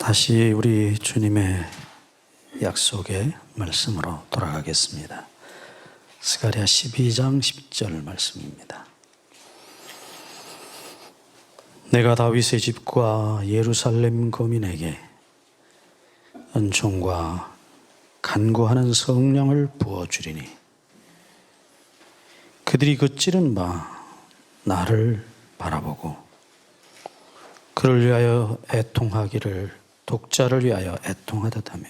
다시 우리 주님의 약속의 말씀으로 돌아가겠습니다. 스가랴 12장 10절 말씀입니다. 내가 다윗의 집과 예루살렘 거민에게 은총과 간구하는 성령을 부어주리니 그들이 그치는 바 나를 바라보고 그를 위하여 애통하기를 독자를 위하여 애통하듯 하며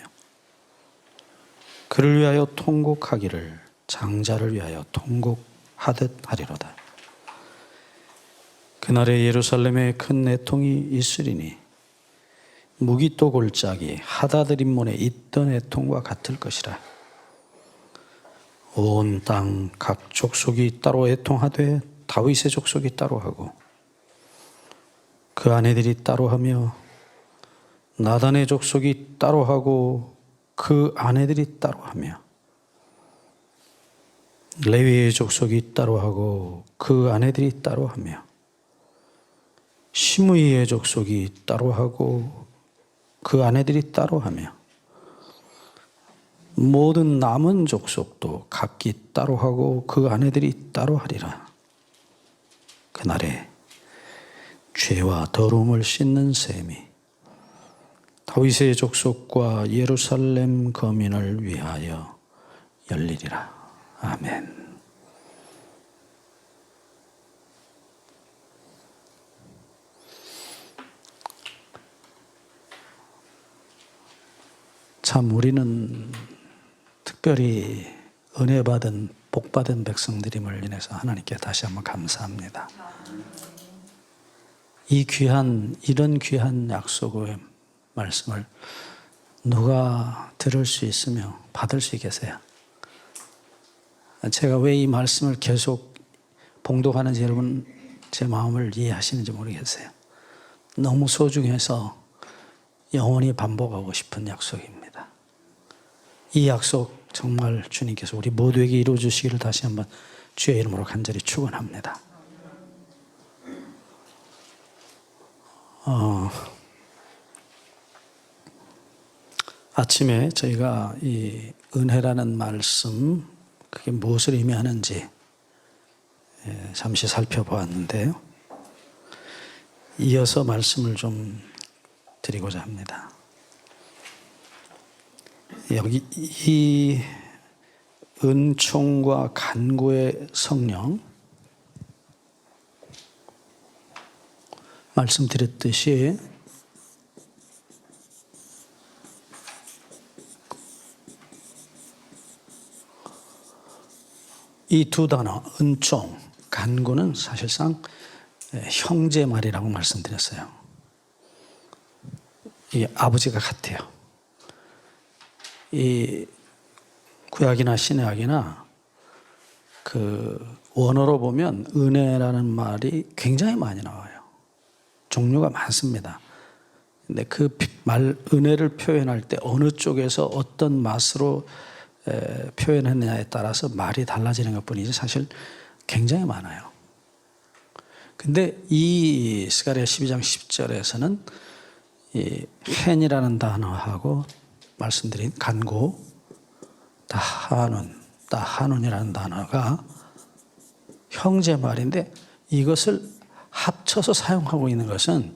그를 위하여 통곡하기를 장자를 위하여 통곡하듯 하리로다. 그날에 예루살렘에 큰 애통이 있으리니 무기또 골짜기 하다드림몬에 있던 애통과 같을 것이라. 온 땅 각 족속이 따로 애통하되 다윗의 족속이 따로 하고 그 아내들이 따로 하며 나단의 족속이 따로 하고 그 아내들이 따로 하며 레위의 족속이 따로 하고 그 아내들이 따로 하며 시므이의 족속이 따로 하고 그 아내들이 따로 하며 모든 남은 족속도 각기 따로 하고 그 아내들이 따로 하리라. 그날에 죄와 더러움을 씻는 셈이 다윗의 족속과 예루살렘 거민을 위하여 열리리라. 아멘. 참 우리는 특별히 은혜 받은 복 받은 백성들임을 인해서 하나님께 다시 한번 감사합니다. 이런 귀한 약속의 말씀을 누가 들을 수 있으며 받을 수 계세요? 제가 왜 이 말씀을 계속 봉독하는지 여러분 제 마음을 이해하시는지 모르겠어요. 너무 소중해서 영원히 반복하고 싶은 약속입니다. 이 약속 정말 주님께서 우리 모두에게 이루어 주시기를 다시 한번 주의 이름으로 간절히 축원합니다. 아침에 저희가 이 은혜라는 말씀 그게 무엇을 의미하는지 잠시 살펴보았는데요. 이어서 말씀을 좀 드리고자 합니다. 여기 이 은총과 간구의 성령 말씀드렸듯이 이 두 단어 은총, 간구는 사실상 형제 말이라고 말씀드렸어요. 이 아버지가 같아요. 이 구약이나 신약이나 그 원어로 보면 은혜라는 말이 굉장히 많이 나와요. 종류가 많습니다. 근데 그 말 은혜를 표현할 때 어느 쪽에서 어떤 맛으로 표현했느냐에 따라서 말이 달라지는 것뿐이지 사실 굉장히 많아요. 근데 이 스가랴 12장 10절에서는 이 헨이라는 단어하고 말씀드린 간구, 따하눈이라는 단어가 형제 말인데 이것을 합쳐서 사용하고 있는 것은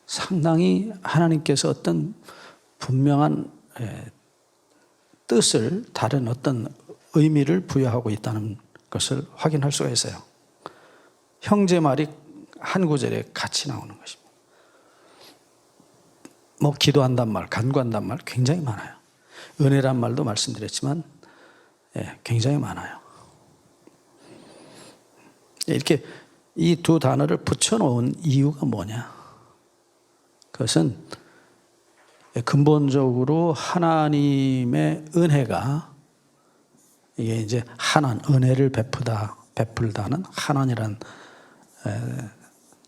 상당히 하나님께서 어떤 분명한 뜻을 다른 어떤 의미를 부여하고 있다는 것을 확인할 수가 있어요. 형제 말이 한 구절에 같이 나오는 것입니다. 뭐 기도한단 말, 간구한단 말 굉장히 많아요. 은혜란 말도 말씀드렸지만 굉장히 많아요. 이렇게 이 두 단어를 붙여놓은 이유가 뭐냐? 그것은 근본적으로 하나님의 은혜가 이게 이제 은혜를 베풀다는 하나님이란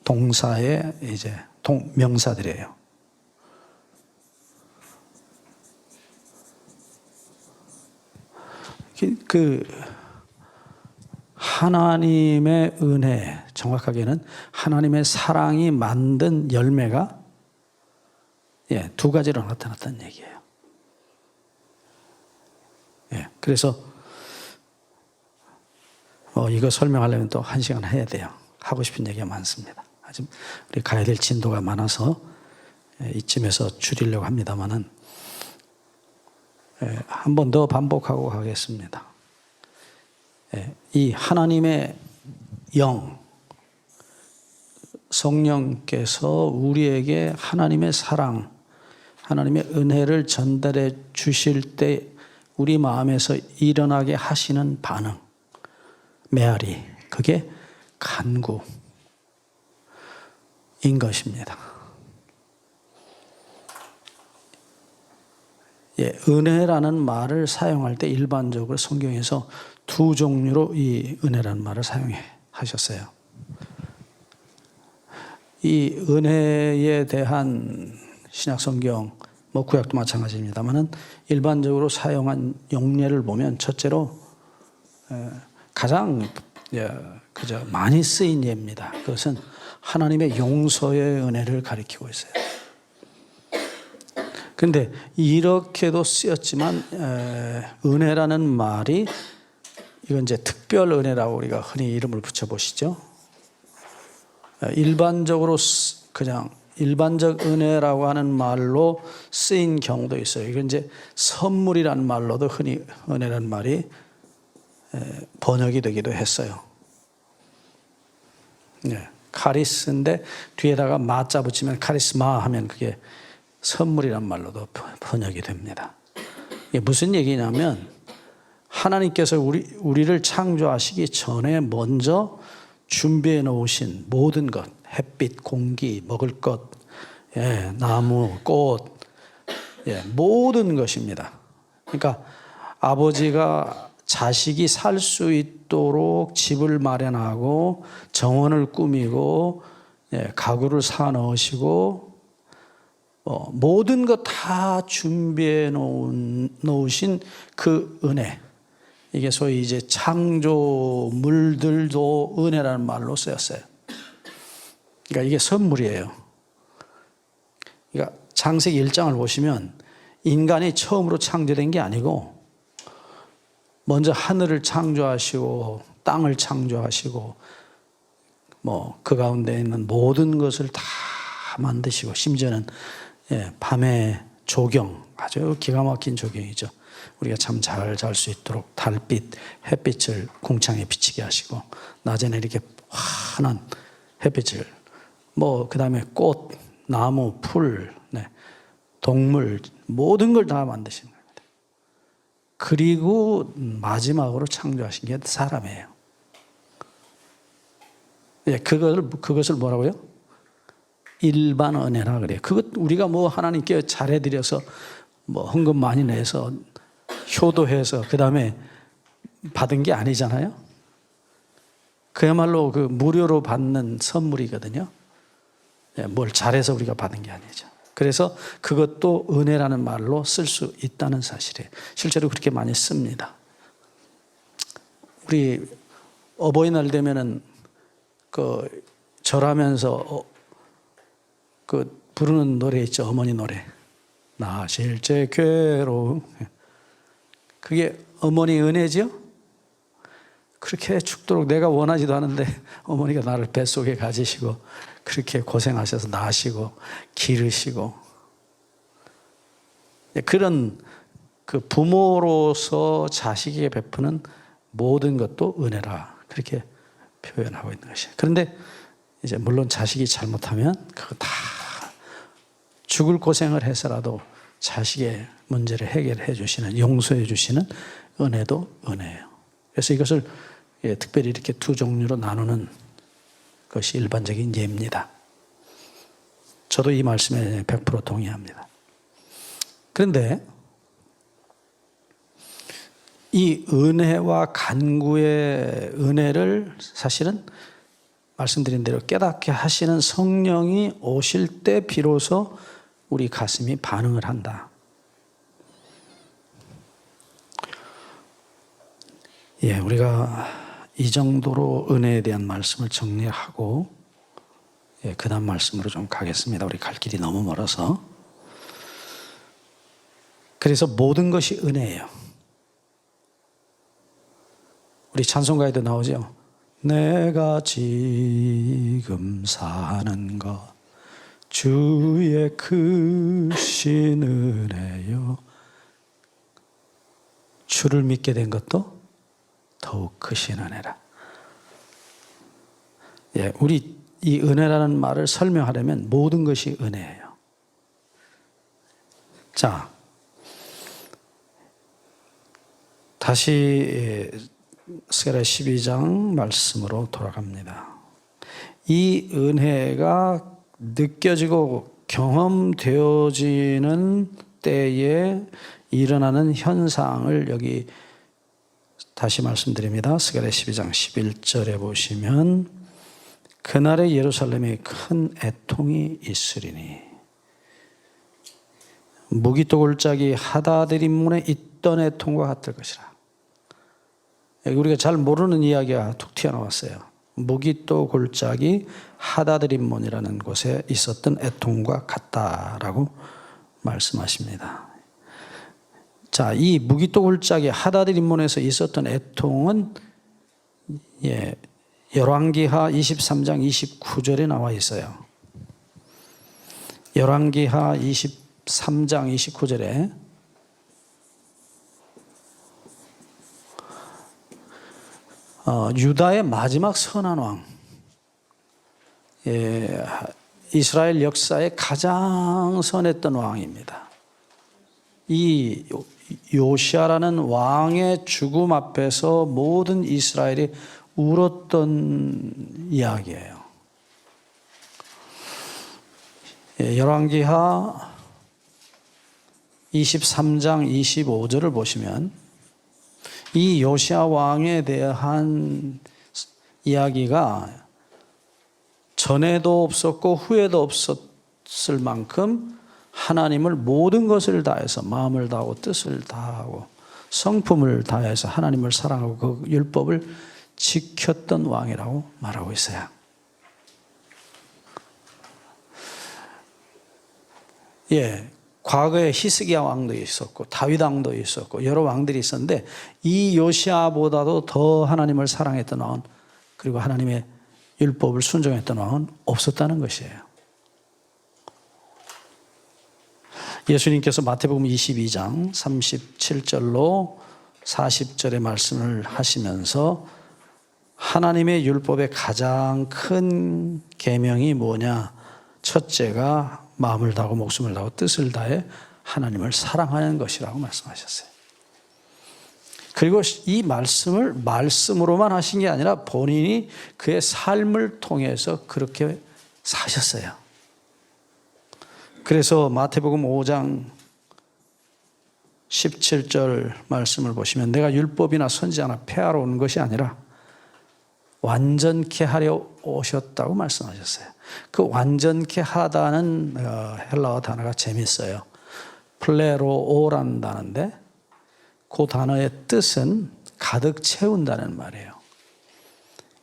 동사의 이제 명사들이에요. 그 하나님의 은혜, 정확하게는 하나님의 사랑이 만든 열매가 예, 두 가지로 나타났다는 얘기예요. 예, 그래서 이거 설명하려면 또 1시간 해야 돼요. 하고 싶은 얘기가 많습니다. 아직 우리 가야 될 진도가 많아서 이쯤에서 줄이려고 합니다만은 한 번 더 반복하고 가겠습니다. 이 하나님의 영, 성령께서 우리에게 하나님의 사랑, 하나님의 은혜를 전달해 주실 때 우리 마음에서 일어나게 하시는 반응, 메아리, 그게 간구인 것입니다. 예, 은혜라는 말을 사용할 때 일반적으로 성경에서 두 종류로 이 은혜라는 말을 사용하셨어요. 이 은혜에 대한 신약 성경, 구약도 마찬가지입니다만은 일반적으로 사용한 용례를 보면 첫째로 가장 많이 쓰인 예입니다. 그것은 하나님의 용서의 은혜를 가리키고 있어요. 그런데 이렇게도 쓰였지만 은혜라는 말이 이건 이제 특별 은혜라고 우리가 흔히 이름을 붙여보시죠. 일반적으로 그냥 일반적 은혜라고 하는 말로 쓰인 경우도 있어요. 이건 이제 선물이라는 말로도 흔히 은혜라는 말이 번역이 되기도 했어요. 네, 카리스인데 뒤에다가 마자 붙이면 카리스마 하면 그게 선물이란 말로도 번역이 됩니다. 이게 무슨 얘기냐면 하나님께서 우리를 창조하시기 전에 먼저 준비해 놓으신 모든 것, 햇빛, 공기, 먹을 것, 나무, 꽃, 모든 것입니다. 그러니까 아버지가 자식이 살 수 있도록 집을 마련하고 정원을 꾸미고 가구를 사 넣으시고 모든 것 다 준비해 놓으신 그 은혜, 이게 소위 이제 창조물들도 은혜라는 말로 쓰였어요. 그러니까 이게 선물이에요. 그러니까 창세기 1장을 보시면 인간이 처음으로 창조된 게 아니고 먼저 하늘을 창조하시고 땅을 창조하시고 그 가운데 있는 모든 것을 다 만드시고 심지어는 밤의 조경, 아주 기가 막힌 조경이죠. 우리가 참 잘 잘 수 있도록 달빛, 햇빛을 궁창에 비치게 하시고 낮에는 이렇게 환한 햇빛을 그 다음에 꽃, 나무, 풀, 동물 모든 걸 다 만드신 겁니다. 그리고 마지막으로 창조하신 게 사람이에요. 그것을 뭐라고요? 일반 은혜라 그래요. 그것 우리가 하나님께 잘해드려서 헌금 많이 내서 효도해서 그 다음에 받은 게 아니잖아요. 그야말로 무료로 받는 선물이거든요. 뭘 잘해서 우리가 받은 게 아니죠. 그래서 그것도 은혜라는 말로 쓸 수 있다는 사실이에요. 실제로 그렇게 많이 씁니다. 우리 어버이날 되면은 절하면서 부르는 노래 있죠. 어머니 노래. 나 실제 괴로움. 그게 어머니 은혜죠. 그렇게 죽도록 내가 원하지도 않은데 어머니가 나를 뱃속에 가지시고 그렇게 고생하셔서 낳으시고 기르시고 그런 부모로서 자식에게 베푸는 모든 것도 은혜라 그렇게 표현하고 있는 것이에요. 그런데 이제 물론 자식이 잘못하면 그거 다 죽을 고생을 해서라도 자식의 문제를 해결해 주시는, 용서해 주시는 은혜도 은혜예요. 그래서 이것을 특별히 이렇게 두 종류로 나누는 것이 일반적인 예입니다. 저도 이 말씀에 100% 동의합니다. 그런데 이 은혜와 간구의 은혜를 사실은 말씀드린 대로 깨닫게 하시는 성령이 오실 때 비로소 우리 가슴이 반응을 한다. 우리가 이 정도로 은혜에 대한 말씀을 정리하고 그 다음 말씀으로 좀 가겠습니다. 우리 갈 길이 너무 멀어서. 그래서 모든 것이 은혜예요. 우리 찬송가에도 나오죠. 내가 지금 사는 것 주의 크신 은혜요. 주를 믿게 된 것도 더욱 크신 은혜라. 예, 우리 이 은혜라는 말을 설명하려면 모든 것이 은혜예요. 자, 다시 스가랴 12장 말씀으로 돌아갑니다. 이 은혜가 느껴지고 경험되어지는 때에 일어나는 현상을 여기 다시 말씀드립니다. 스가랴 12장 11절에 보시면 그날에 예루살렘에 큰 애통이 있으리니 무기토 골짜기 하다드림문에 있던 애통과 같을 것이라. 우리가 잘 모르는 이야기가 툭 튀어나왔어요. 무기토 골짜기 하다드림몬이라는 곳에 있었던 애통과 같다라고 말씀하십니다. 자, 이 무기토 골짜기 하다드림몬에서 있었던 애통은 열왕기하 23장 29절에 나와 있어요. 열왕기하 23장 29절에 유다의 마지막 선한 왕, 이스라엘 역사에 가장 선했던 왕입니다. 이 요시아라는 왕의 죽음 앞에서 모든 이스라엘이 울었던 이야기예요. 열왕기하 23장 25절을 보시면 이 요시아 왕에 대한 이야기가 전에도 없었고 후에도 없었을 만큼 하나님을 모든 것을 다해서 마음을 다하고 뜻을 다하고 성품을 다해서 하나님을 사랑하고 그 율법을 지켰던 왕이라고 말하고 있어요. 예, 과거에 히스기야 왕도 있었고 다윗 왕도 있었고 여러 왕들이 있었는데 이 요시아보다도 더 하나님을 사랑했던 왕은, 그리고 하나님의 율법을 순종했던 왕은 없었다는 것이에요. 예수님께서 마태복음 22장 37절로 40절의 말씀을 하시면서 하나님의 율법의 가장 큰 계명이 뭐냐? 첫째가 마음을 다하고 목숨을 다하고 뜻을 다해 하나님을 사랑하는 것이라고 말씀하셨어요. 그리고 이 말씀을 말씀으로만 하신 게 아니라 본인이 그의 삶을 통해서 그렇게 사셨어요. 그래서 마태복음 5장 17절 말씀을 보시면 내가 율법이나 선지자나 폐하러 온 것이 아니라 완전케 하려 오셨다고 말씀하셨어요. 그 완전케 하다는 헬라어 단어가 재밌어요. 플레로오라는 단어인데 그 단어의 뜻은 가득 채운다는 말이에요.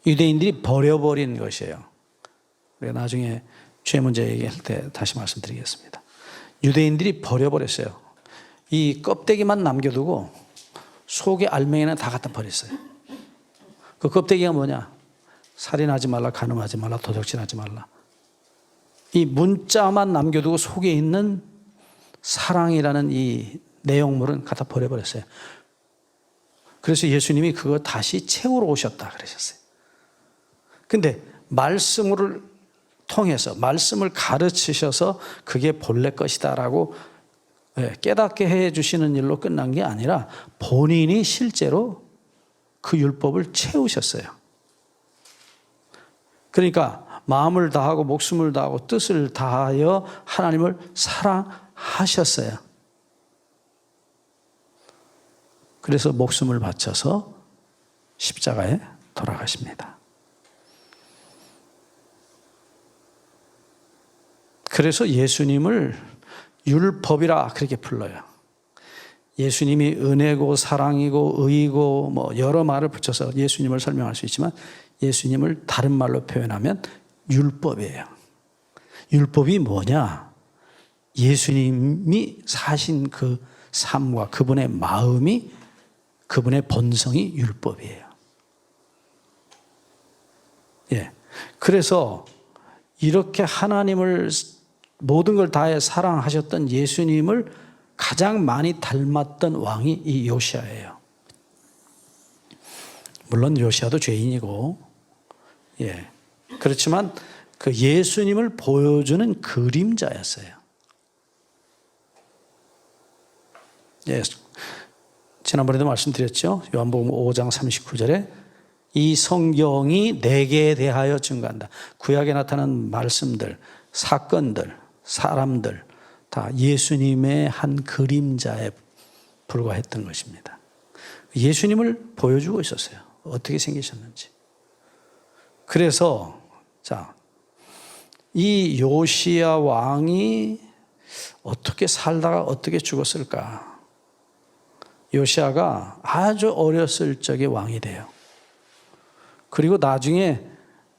유대인들이 버려버린 것이에요. 우리가 나중에 죄 문제 얘기할 때 다시 말씀드리겠습니다. 유대인들이 버려버렸어요. 이 껍데기만 남겨두고 속에 알맹이는 다 갖다 버렸어요. 그 껍데기가 뭐냐? 살인하지 말라, 간음하지 말라, 도적질하지 말라. 이 문자만 남겨두고 속에 있는 사랑이라는 이 내용물은 갖다 버려버렸어요. 그래서 예수님이 그거 다시 채우러 오셨다 그러셨어요. 근데 말씀을 통해서 말씀을 가르치셔서 그게 본래 것이다라고 깨닫게 해 주시는 일로 끝난 게 아니라 본인이 실제로 그 율법을 채우셨어요. 그러니까 마음을 다하고 목숨을 다하고 뜻을 다하여 하나님을 사랑하셨어요. 그래서 목숨을 바쳐서 십자가에 돌아가십니다. 그래서 예수님을 율법이라 그렇게 불러요. 예수님이 은혜고 사랑이고 의이고 뭐 여러 말을 붙여서 예수님을 설명할 수 있지만 예수님을 다른 말로 표현하면 율법이에요. 율법이 뭐냐? 예수님이 사신 그 삶과 그분의 마음이, 그분의 본성이 율법이에요. 예. 그래서 이렇게 하나님을 모든 걸 다해 사랑하셨던 예수님을 가장 많이 닮았던 왕이 이 요시야예요. 물론 요시야도 죄인이고, 예. 그렇지만 그 예수님을 보여주는 그림자였어요. 예. 지난번에도 말씀드렸죠. 요한복음 5장 39절에 이 성경이 내게 대하여 증거한다. 구약에 나타난 말씀들, 사건들, 사람들 다 예수님의 한 그림자에 불과했던 것입니다. 예수님을 보여주고 있었어요. 어떻게 생기셨는지. 그래서 이 요시야 왕이 어떻게 살다가 어떻게 죽었을까? 요시야가 아주 어렸을 적에 왕이 돼요. 그리고 나중에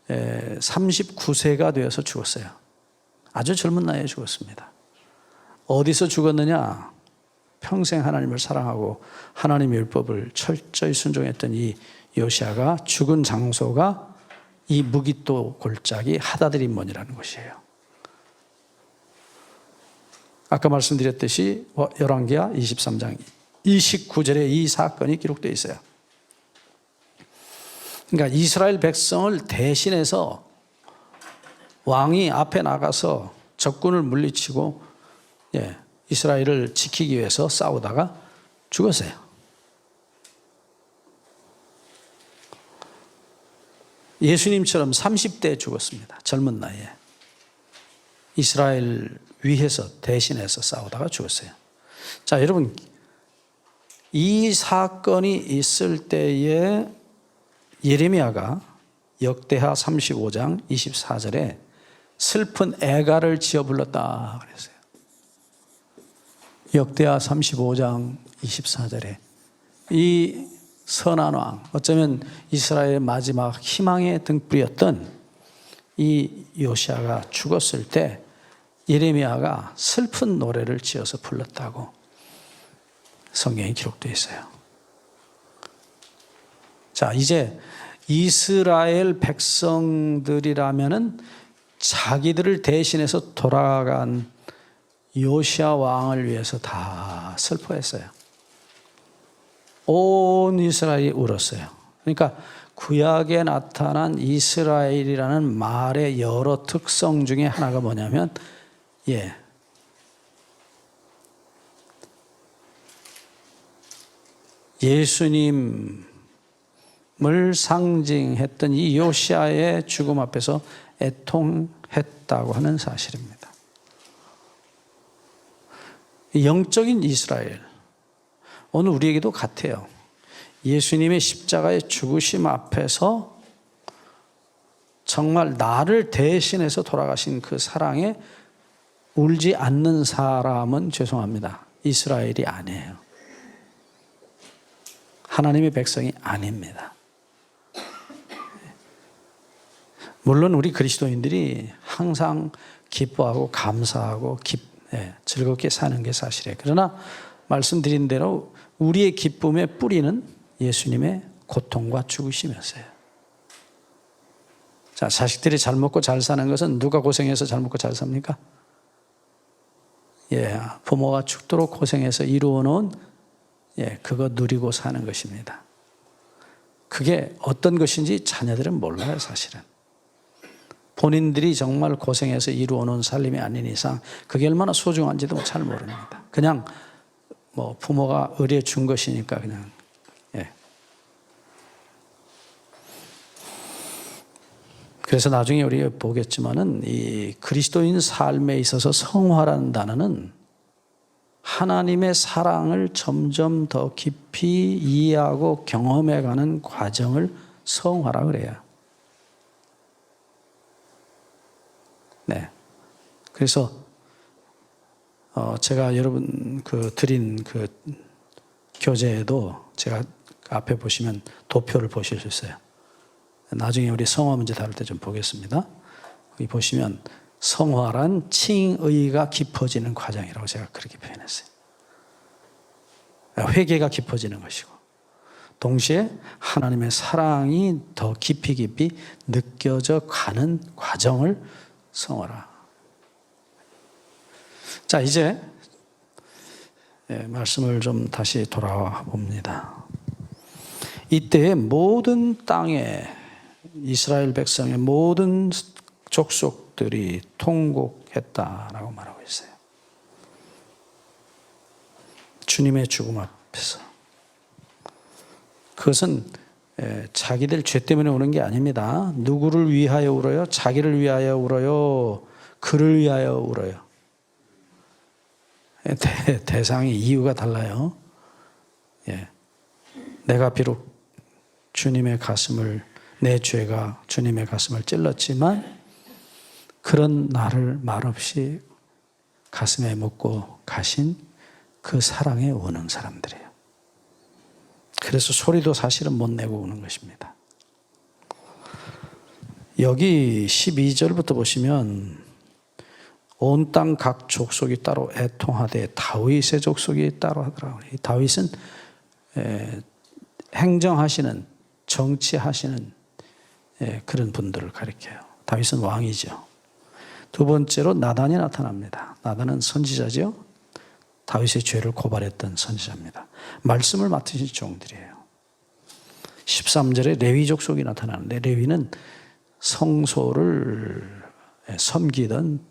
39세가 되어서 죽었어요. 아주 젊은 나이에 죽었습니다. 어디서 죽었느냐? 평생 하나님을 사랑하고 하나님의 율법을 철저히 순종했던 이 요시야가 죽은 장소가 이 무기또 골짜기 하다드림몬이라는 곳이에요. 아까 말씀드렸듯이 열왕기하 23장 29절에 이 사건이 기록되어 있어요. 그러니까 이스라엘 백성을 대신해서 왕이 앞에 나가서 적군을 물리치고 이스라엘을 지키기 위해서 싸우다가 죽었어요. 예수님처럼 30대에 죽었습니다. 젊은 나이에. 이스라엘 위해서 대신해서 싸우다가 죽었어요. 자, 여러분, 이 사건이 있을 때에 예레미야가 역대하 35장 24절에 슬픈 애가를 지어 불렀다 그랬어요. 역대하 35장 24절에 이 선한 왕, 어쩌면 이스라엘의 마지막 희망의 등불이었던 이 요시야가 죽었을 때 예레미야가 슬픈 노래를 지어서 불렀다고 성경에 기록되어 있어요. 자, 이제 이스라엘 백성들이라면은 자기들을 대신해서 돌아간 요시야 왕을 위해서 다 슬퍼했어요. 온 이스라엘이 울었어요. 그러니까 구약에 나타난 이스라엘이라는 말의 여러 특성 중에 하나가 뭐냐면 예수님을 상징했던 이 요시야의 죽음 앞에서 애통했다고 하는 사실입니다. 영적인 이스라엘, 오늘 우리에게도 같아요. 예수님의 십자가의 죽으심 앞에서 정말 나를 대신해서 돌아가신 그 사랑에 울지 않는 사람은 죄송합니다. 이스라엘이 아니에요. 하나님의 백성이 아닙니다. 물론 우리 그리스도인들이 항상 기뻐하고 감사하고 즐겁게 사는 게 사실이에요. 그러나 말씀드린 대로 우리의 기쁨의 뿌리는 예수님의 고통과 죽으심이었어요. 자, 자식들이 잘 먹고 잘 사는 것은 누가 고생해서 잘 먹고 잘 삽니까? 부모가 죽도록 고생해서 이루어놓은 그거 누리고 사는 것입니다. 그게 어떤 것인지 자녀들은 몰라요, 사실은. 본인들이 정말 고생해서 이루어놓은 살림이 아닌 이상 그게 얼마나 소중한지도 잘 모릅니다. 그냥 부모가 의뢰 준 것이니까 그냥. 그래서 나중에 우리가 보겠지만은 이 그리스도인 삶에 있어서 성화라는 단어는 하나님의 사랑을 점점 더 깊이 이해하고 경험해가는 과정을 성화라 그래요. 그래서 제가 여러분 드린 교재에도 제가 앞에 보시면 도표를 보실 수 있어요. 나중에 우리 성화 문제 다룰 때 좀 보겠습니다. 여기 보시면 성화란 칭의가 깊어지는 과정이라고 제가 그렇게 표현했어요. 회개가 깊어지는 것이고, 동시에 하나님의 사랑이 더 깊이 느껴져 가는 과정을 성화라. 자, 이제 말씀을 좀 다시 돌아와 봅니다. 이때 모든 땅에 이스라엘 백성의 모든 족속들이 통곡했다라고 말하고 있어요. 주님의 죽음 앞에서. 그것은 자기들 죄 때문에 우는 게 아닙니다. 누구를 위하여 울어요? 자기를 위하여 울어요? 그를 위하여 울어요? 대상이 이유가 달라요. 내가 비록 주님의 가슴을, 내 죄가 주님의 가슴을 찔렀지만 그런 나를 말없이 가슴에 묻고 가신 그 사랑에 우는 사람들이에요. 그래서 소리도 사실은 못 내고 우는 것입니다. 여기 12절부터 보시면 온 땅 각 족속이 따로 애통하되 다윗의 족속이 따로 하더라고요. 다윗은 행정하시는, 정치하시는 그런 분들을 가리켜요. 다윗은 왕이죠. 두 번째로 나단이 나타납니다. 나단은 선지자죠. 다윗의 죄를 고발했던 선지자입니다. 말씀을 맡으신 종들이에요. 13절에 레위 족속이 나타나는데, 레위는 성소를 섬기던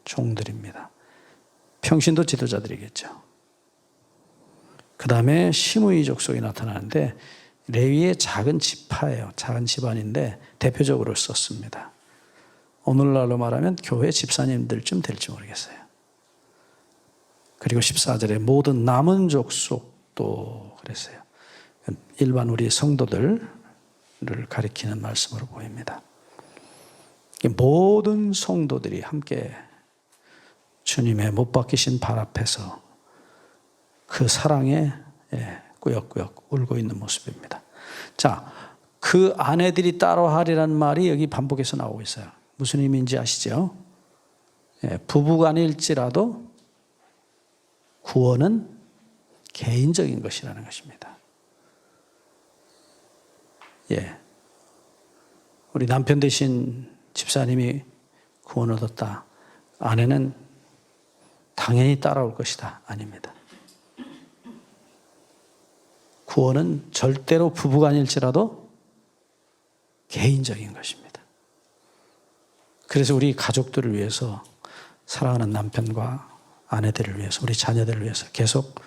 종들입니다. 평신도 지도자들이겠죠. 그 다음에 시므이 족속이 나타나는데, 레위의 작은 지파예요. 작은 집안인데 대표적으로 썼습니다. 오늘날로 말하면 교회 집사님들쯤 될지 모르겠어요. 그리고 14절에 모든 남은 족속도 그랬어요. 일반 우리 성도들을 가리키는 말씀으로 보입니다. 모든 성도들이 함께 주님의 못 박히신 발 앞에서 그 사랑에 꾸역꾸역 울고 있는 모습입니다. 자, 그 아내들이 따로 하리라는 말이 여기 반복해서 나오고 있어요. 무슨 의미인지 아시죠? 부부간일지라도 구원은 개인적인 것이라는 것입니다. 우리 남편 되신 집사님이 구원 얻었다. 아내는 당연히 따라올 것이다. 아닙니다. 구원은 절대로 부부간일지라도 개인적인 것입니다. 그래서 우리 가족들을 위해서, 사랑하는 남편과 아내들을 위해서, 우리 자녀들을 위해서 계속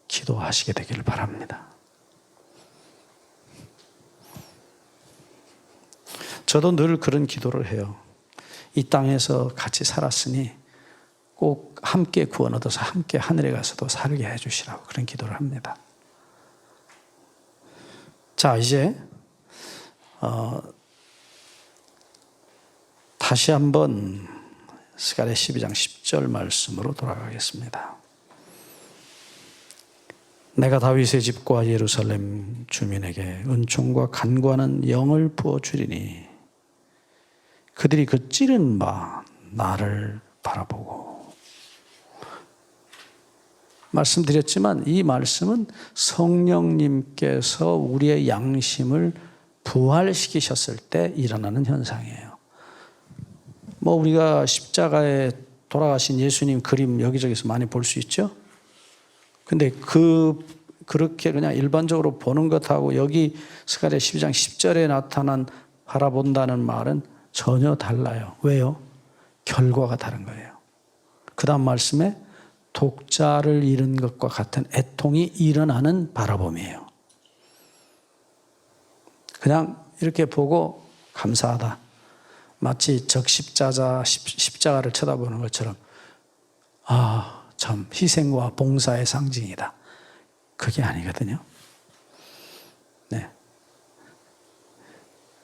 기도하시게 되기를 바랍니다. 저도 늘 그런 기도를 해요. 이 땅에서 같이 살았으니 꼭 함께 구원 얻어서 함께 하늘에 가서도 살게 해주시라고 그런 기도를 합니다. 자, 이제 다시 한번 스가랴 12장 10절 말씀으로 돌아가겠습니다. 내가 다윗의 집과 예루살렘 주민에게 은총과 간구하는 영을 부어주리니 그들이 그 찌른 바 나를 바라보고. 말씀드렸지만 이 말씀은 성령님께서 우리의 양심을 부활시키셨을 때 일어나는 현상이에요. 우리가 십자가에 돌아가신 예수님 그림 여기저기서 많이 볼 수 있죠? 근데 그렇게 그냥 일반적으로 보는 것하고 여기 스가랴 12장 10절에 나타난 바라본다는 말은 전혀 달라요. 왜요? 결과가 다른 거예요. 그 다음 말씀에 독자를 잃은 것과 같은 애통이 일어나는 바라봄이에요. 그냥 이렇게 보고 감사하다. 마치 십자가를 쳐다보는 것처럼, 참 희생과 봉사의 상징이다. 그게 아니거든요. 네.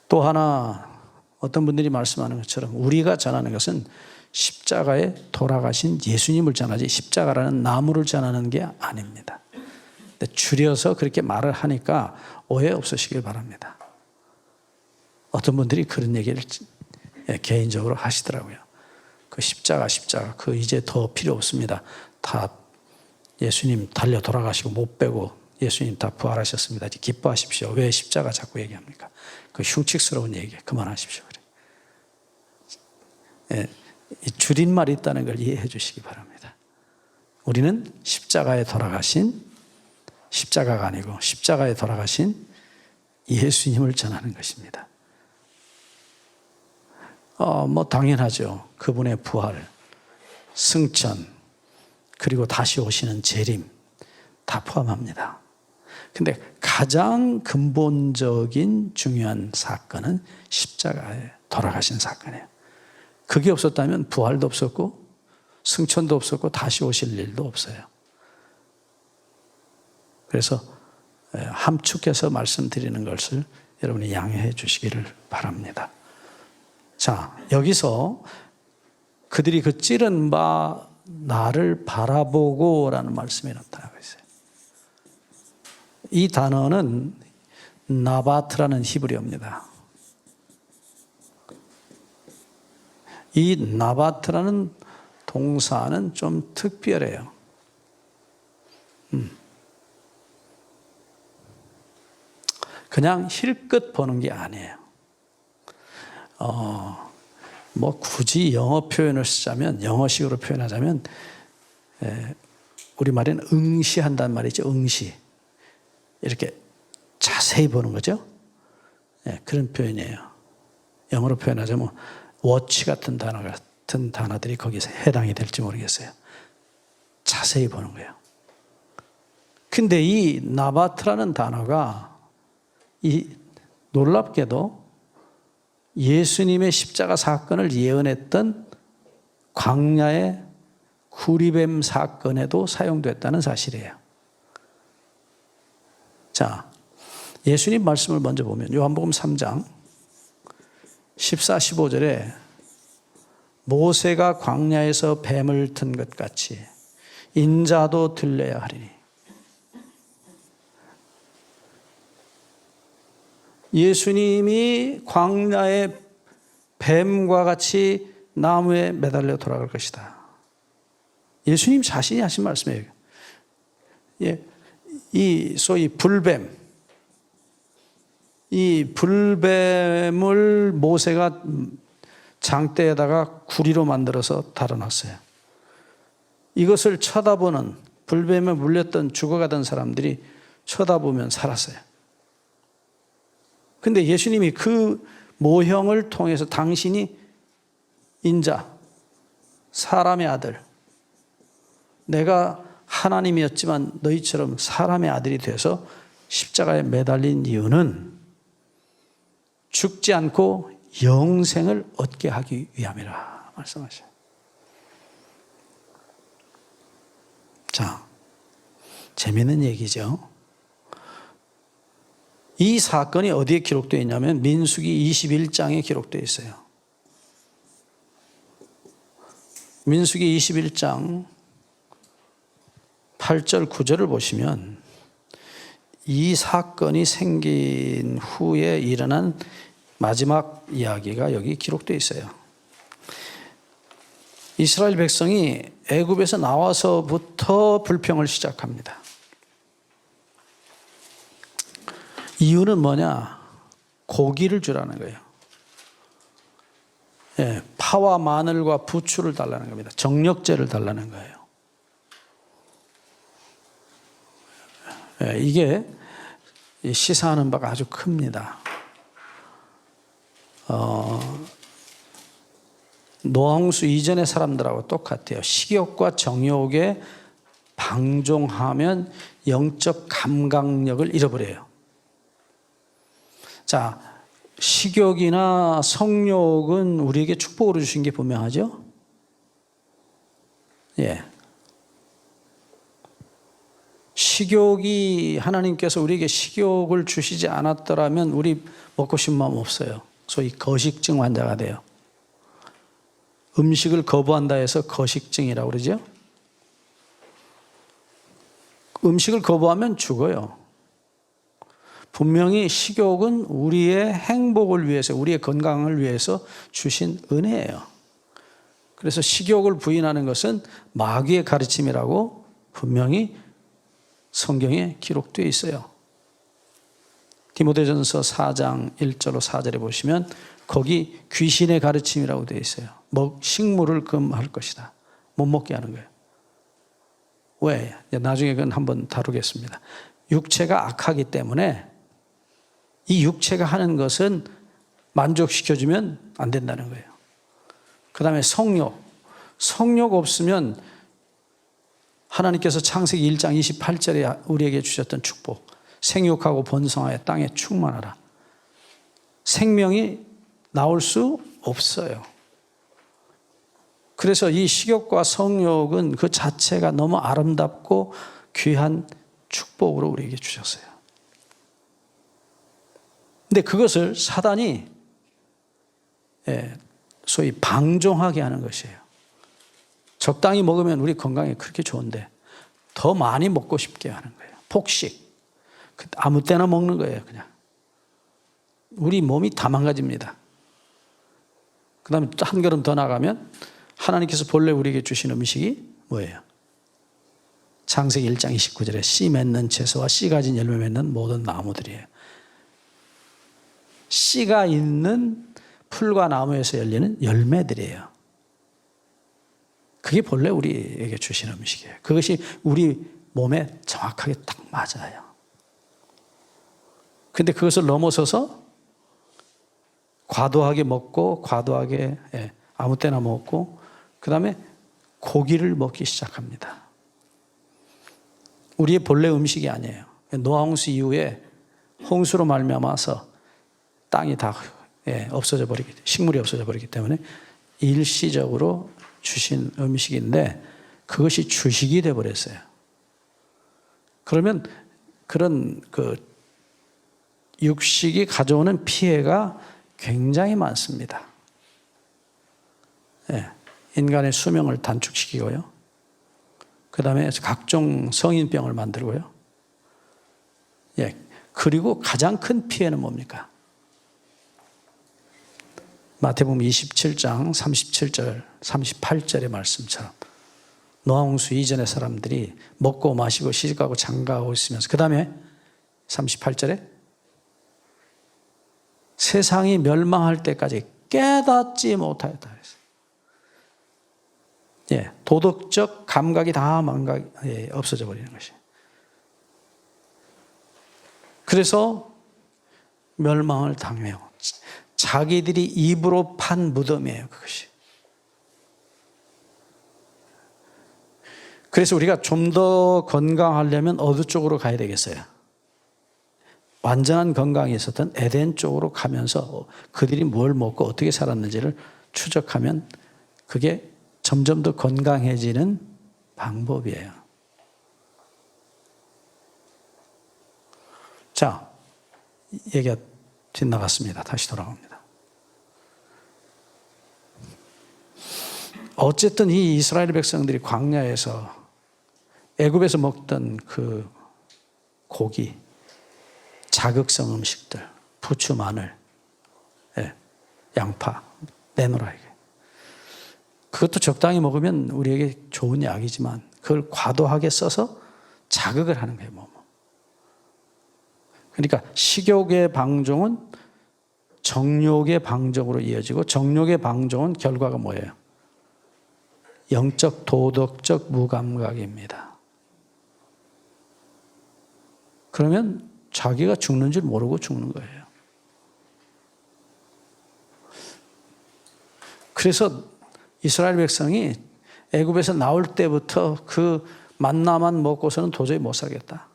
또 하나 어떤 분들이 말씀하는 것처럼 우리가 전하는 것은 십자가에 돌아가신 예수님을 전하지 십자가라는 나무를 전하는 게 아닙니다. 근데 줄여서 그렇게 말을 하니까 오해 없으시길 바랍니다. 어떤 분들이 그런 얘기를 개인적으로 하시더라고요. 그 십자가 그 이제 더 필요 없습니다. 다 예수님 달려 돌아가시고 못 빼고 예수님 다 부활하셨습니다. 이제 기뻐하십시오. 왜 십자가 자꾸 얘기합니까? 그 흉측스러운 얘기 그만하십시오. 예, 이 줄임말이 있다는 걸 이해해 주시기 바랍니다. 우리는 십자가에 돌아가신, 십자가가 아니고 십자가에 돌아가신 예수님을 전하는 것입니다. 뭐 당연하죠. 그분의 부활, 승천, 그리고 다시 오시는 재림 다 포함합니다. 근데 가장 근본적인 중요한 사건은 십자가에 돌아가신 사건이에요. 그게 없었다면 부활도 없었고 승천도 없었고 다시 오실 일도 없어요. 그래서 함축해서 말씀드리는 것을 여러분이 양해해 주시기를 바랍니다. 자, 여기서 그들이 그 찌른 바 나를 바라보고 라는 말씀이 나타나고 있어요. 이 단어는 나바트라는 히브리어입니다. 이 나바트라는 동사는 좀 특별해요. 그냥 힐끗 보는 게 아니에요. 뭐 굳이 영어 표현을 쓰자면, 영어식으로 표현하자면, 우리말에는 응시한다는 말이죠. 응시. 이렇게 자세히 보는 거죠. 그런 표현이에요. 영어로 표현하자면 워치 같은 단어들이 거기서 해당이 될지 모르겠어요. 자세히 보는 거예요. 근데 이 나바트라는 단어가 놀랍게도 예수님의 십자가 사건을 예언했던 광야의 구리뱀 사건에도 사용됐다는 사실이에요. 자, 예수님 말씀을 먼저 보면 요한복음 3장 14, 15절에 모세가 광야에서 뱀을 튼 것 같이 인자도 들려야 하리니. 예수님이 광야의 뱀과 같이 나무에 매달려 돌아갈 것이다. 예수님 자신이 하신 말씀이에요. 이 소위 불뱀, 이 불뱀을 모세가 장대에다가 구리로 만들어서 달아놨어요. 이것을 쳐다보는, 불뱀에 물렸던 죽어가던 사람들이 쳐다보면 살았어요. 근데 예수님이 그 모형을 통해서 당신이 인자, 사람의 아들, 내가 하나님이었지만 너희처럼 사람의 아들이 돼서 십자가에 매달린 이유는 죽지 않고 영생을 얻게 하기 위함이라 말씀하셔요. 자, 재미있는 얘기죠. 이 사건이 어디에 기록되어 있냐면 민수기 21장에 기록되어 있어요. 민수기 21장 8절 9절을 보시면 이 사건이 생긴 후에 일어난 마지막 이야기가 여기 기록되어 있어요. 이스라엘 백성이 애굽에서 나와서부터 불평을 시작합니다. 이유는 뭐냐? 고기를 주라는 거예요. 파와 마늘과 부추를 달라는 겁니다. 정력제를 달라는 거예요. 이게 시사하는 바가 아주 큽니다. 노홍수 이전의 사람들하고 똑같아요. 식욕과 정욕에 방종하면 영적 감각력을 잃어버려요. 자, 식욕이나 성욕은 우리에게 축복으로 주신 게 분명하죠? 식욕이, 하나님께서 우리에게 식욕을 주시지 않았더라면 우리 먹고 싶은 마음 없어요. 소위 거식증 환자가 돼요. 음식을 거부한다 해서 거식증이라고 그러죠? 음식을 거부하면 죽어요. 분명히 식욕은 우리의 행복을 위해서, 우리의 건강을 위해서 주신 은혜예요. 그래서 식욕을 부인하는 것은 마귀의 가르침이라고 분명히 성경에 기록되어 있어요. 디모데전서 4장 1절로 4절에 보시면 거기 귀신의 가르침이라고 되어 있어요. 식물을 금할 것이다. 못 먹게 하는 거예요. 왜? 나중에 그건 한번 다루겠습니다. 육체가 악하기 때문에 이 육체가 하는 것은 만족시켜주면 안 된다는 거예요. 그 다음에 성욕. 성욕 없으면 하나님께서 창세기 1장 28절에 우리에게 주셨던 축복. 생육하고 번성하여 땅에 충만하라. 생명이 나올 수 없어요. 그래서 이 식욕과 성욕은 그 자체가 너무 아름답고 귀한 축복으로 우리에게 주셨어요. 근데 그것을 사단이 소위 방종하게 하는 것이에요. 적당히 먹으면 우리 건강에 그렇게 좋은데 더 많이 먹고 싶게 하는 거예요. 폭식. 아무 때나 먹는 거예요, 그냥. 우리 몸이 다 망가집니다. 그 다음에 또 한 걸음 더 나가면 하나님께서 본래 우리에게 주신 음식이 뭐예요? 창세기 1장 29절에 씨 맺는 채소와 씨 가진 열매 맺는 모든 나무들이에요. 씨가 있는 풀과 나무에서 열리는 열매들이에요. 그게 본래 우리에게 주신 음식이에요. 그것이 우리 몸에 정확하게 딱 맞아요. 근데 그것을 넘어서서 과도하게 먹고 과도하게 아무 때나 먹고 그 다음에 고기를 먹기 시작합니다. 우리의 본래 음식이 아니에요. 노아홍수 이후에 홍수로 말미암아서 땅이 다 없어져 버리기, 식물이 없어져 버리기 때문에 일시적으로 주신 음식인데 그것이 주식이 돼 버렸어요. 그러면 그런 육식이 가져오는 피해가 굉장히 많습니다. 인간의 수명을 단축시키고요. 그 다음에 각종 성인병을 만들고요. 그리고 가장 큰 피해는 뭡니까? 마태복음 27장 37절, 38절의 말씀처럼 노아홍수 이전의 사람들이 먹고 마시고 시집가고 장가하고 있으면서 그 다음에 38절에 세상이 멸망할 때까지 깨닫지 못하였다 그랬어요. 도덕적 감각이 다 없어져 버리는 것이에요. 그래서 멸망을 당해요. 자기들이 입으로 판 무덤이에요, 그것이. 그래서 우리가 좀 더 건강하려면 어느 쪽으로 가야 되겠어요? 완전한 건강이 있었던 에덴 쪽으로 가면서 그들이 뭘 먹고 어떻게 살았는지를 추적하면 그게 점점 더 건강해지는 방법이에요. 자, 얘기가 빗나갔습니다. 다시 돌아갑니다. 어쨌든 이 이스라엘 백성들이 광야에서 애굽에서 먹던 그 고기, 자극성 음식들, 부추, 마늘, 양파 내놓으라 이게. 그것도 적당히 먹으면 우리에게 좋은 약이지만 그걸 과도하게 써서 자극을 하는 거예요, 몸. 그러니까 식욕의 방종은 정욕의 방종으로 이어지고 정욕의 방종은 결과가 뭐예요? 영적 도덕적 무감각입니다. 그러면 자기가 죽는 줄 모르고 죽는 거예요. 그래서 이스라엘 백성이 애굽에서 나올 때부터 그 만나만 먹고서는 도저히 못 살겠다.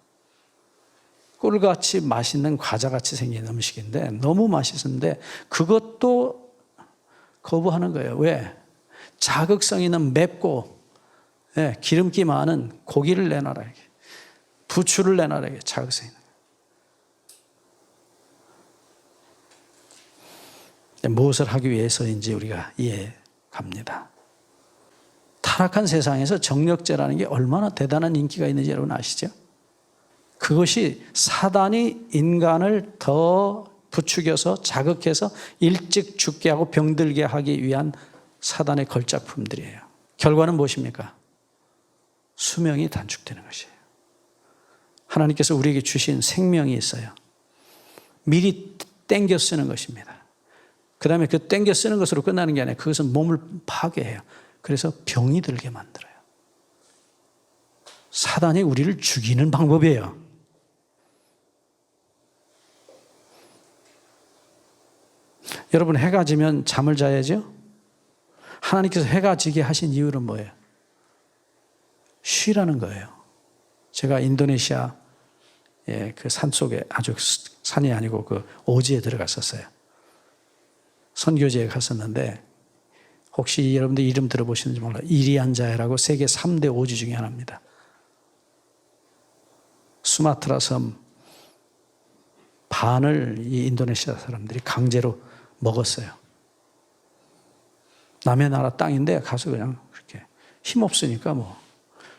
꿀같이 맛있는 과자같이 생긴 음식인데 너무 맛있는데 그것도 거부하는 거예요. 왜? 자극성 있는 맵고 기름기 많은 고기를 내놔라. 부추를 내놔라. 자극성 있는. 무엇을 하기 위해서인지 우리가 이해 갑니다. 타락한 세상에서 정력제라는 게 얼마나 대단한 인기가 있는지 여러분 아시죠? 그것이 사단이 인간을 더 부추겨서 자극해서 일찍 죽게 하고 병들게 하기 위한 사단의 걸작품들이에요. 결과는 무엇입니까? 수명이 단축되는 것이에요. 하나님께서 우리에게 주신 생명이 있어요. 미리 땡겨 쓰는 것입니다. 그 다음에 그 땡겨 쓰는 것으로 끝나는 게 아니라 그것은 몸을 파괴해요. 그래서 병이 들게 만들어요. 사단이 우리를 죽이는 방법이에요. 여러분, 해가 지면 잠을 자야죠? 하나님께서 해가 지게 하신 이유는 뭐예요? 쉬라는 거예요. 제가 인도네시아 그 산속에, 아주 산이 아니고 그 오지에 들어갔었어요. 선교지에 갔었는데, 혹시 여러분들 이름 들어보시는지 몰라요. 이리안자야라고 세계 3대 오지 중에 하나입니다. 수마트라 섬 반을 이 인도네시아 사람들이 강제로 먹었어요. 남의 나라 땅인데 가서 그냥 그렇게 힘없으니까 뭐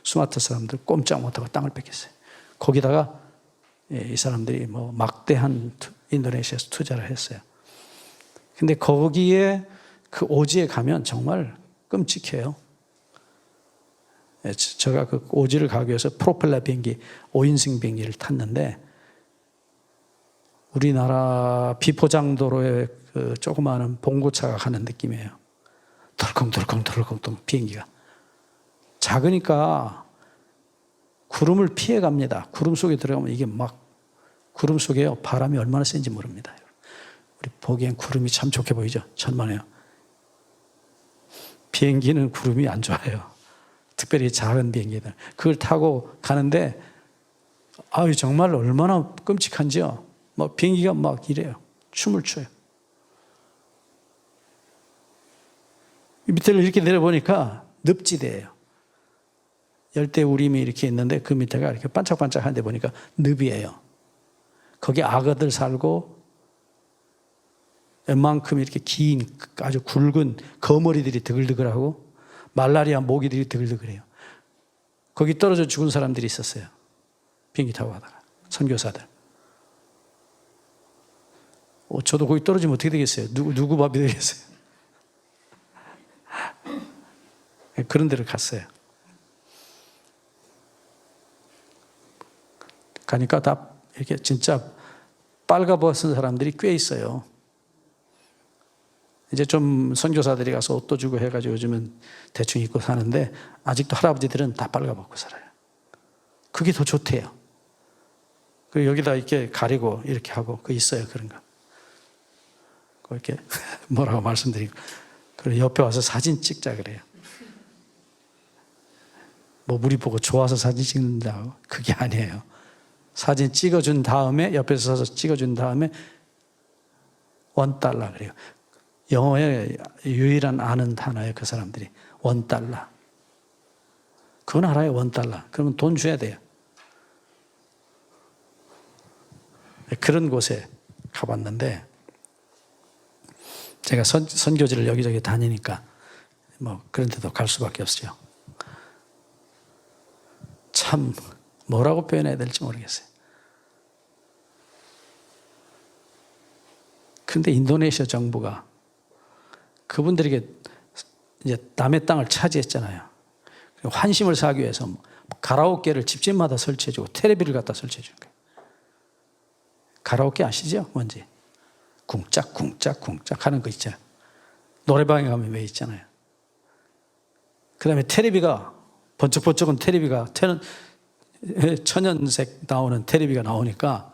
수마트라 사람들 꼼짝 못하고 땅을 뺏겼어요. 거기다가 이 사람들이 뭐 막대한 인도네시아에서 투자를 했어요. 근데 거기에 그 오지에 가면 정말 끔찍해요. 제가 그 오지를 가기 위해서 프로펠러 비행기, 5인승 비행기를 탔는데, 우리나라 비포장도로에 그 조그마한 봉고차가 가는 느낌이에요. 덜컹덜컹 비행기가. 작으니까 구름을 피해 갑니다. 구름 속에 들어가면 이게 막, 구름 속에요, 바람이 얼마나 센지 모릅니다. 우리 보기엔 구름이 참 좋게 보이죠? 천만에요. 비행기는 구름이 안 좋아요. 특별히 작은 비행기들. 그걸 타고 가는데, 아유, 정말 얼마나 끔찍한지요. 막 비행기가 막 이래요. 춤을 춰요. 밑에를 이렇게 내려보니까 늪지대예요. 열대우림이 이렇게 있는데 그 밑에가 이렇게 반짝반짝한데 보니까 늪이에요. 거기 악어들 살고, 웬만큼 이렇게 긴 아주 굵은 거머리들이 드글드글하고 말라리아 모기들이 드글드글해요. 거기 떨어져 죽은 사람들이 있었어요. 비행기 타고 가다가. 선교사들. 저도 거기 떨어지면 어떻게 되겠어요? 누구 밥이 되겠어요? 그런 데를 갔어요. 가니까 다 이렇게 진짜 빨가벗은 사람들이 꽤 있어요. 이제 좀 선교사들이 가서 옷도 주고 해가지고 요즘은 대충 입고 사는데, 아직도 할아버지들은 다 빨가벗고 살아요. 그게 더 좋대요. 그리고 여기다 이렇게 가리고 이렇게 하고 그 있어요, 그런 거. 이렇게 뭐라고 말씀드리고, 그리고 옆에 와서 사진 찍자 그래요. 뭐 우리 보고 좋아서 사진 찍는다고, 그게 아니에요. 사진 찍어준 다음에, 옆에서 서서 찍어준 다음에 $1 그래요. 영어에 유일한 아는 단어예요, 그 사람들이. $1. 그건 알아요, $1. 그러면 돈 줘야 돼요. 그런 곳에 가봤는데, 제가 선교지를 여기저기 다니니까 뭐 그런 데도 갈 수밖에 없어요. 참 뭐라고 표현해야 될지 모르겠어요. 그런데 인도네시아 정부가 그분들에게 이제 남의 땅을 차지했잖아요. 환심을 사기 위해서 가라오케를 집집마다 설치해주고 테레비를 갖다 설치해준 거예요. 가라오케 아시죠? 뭔지. 쿵짝쿵짝쿵짝 하는 거 있잖아요. 노래방에 가면 왜 있잖아요. 그 다음에 테레비가, 번쩍번쩍한 테레비가, 천연색 나오는 테레비가 나오니까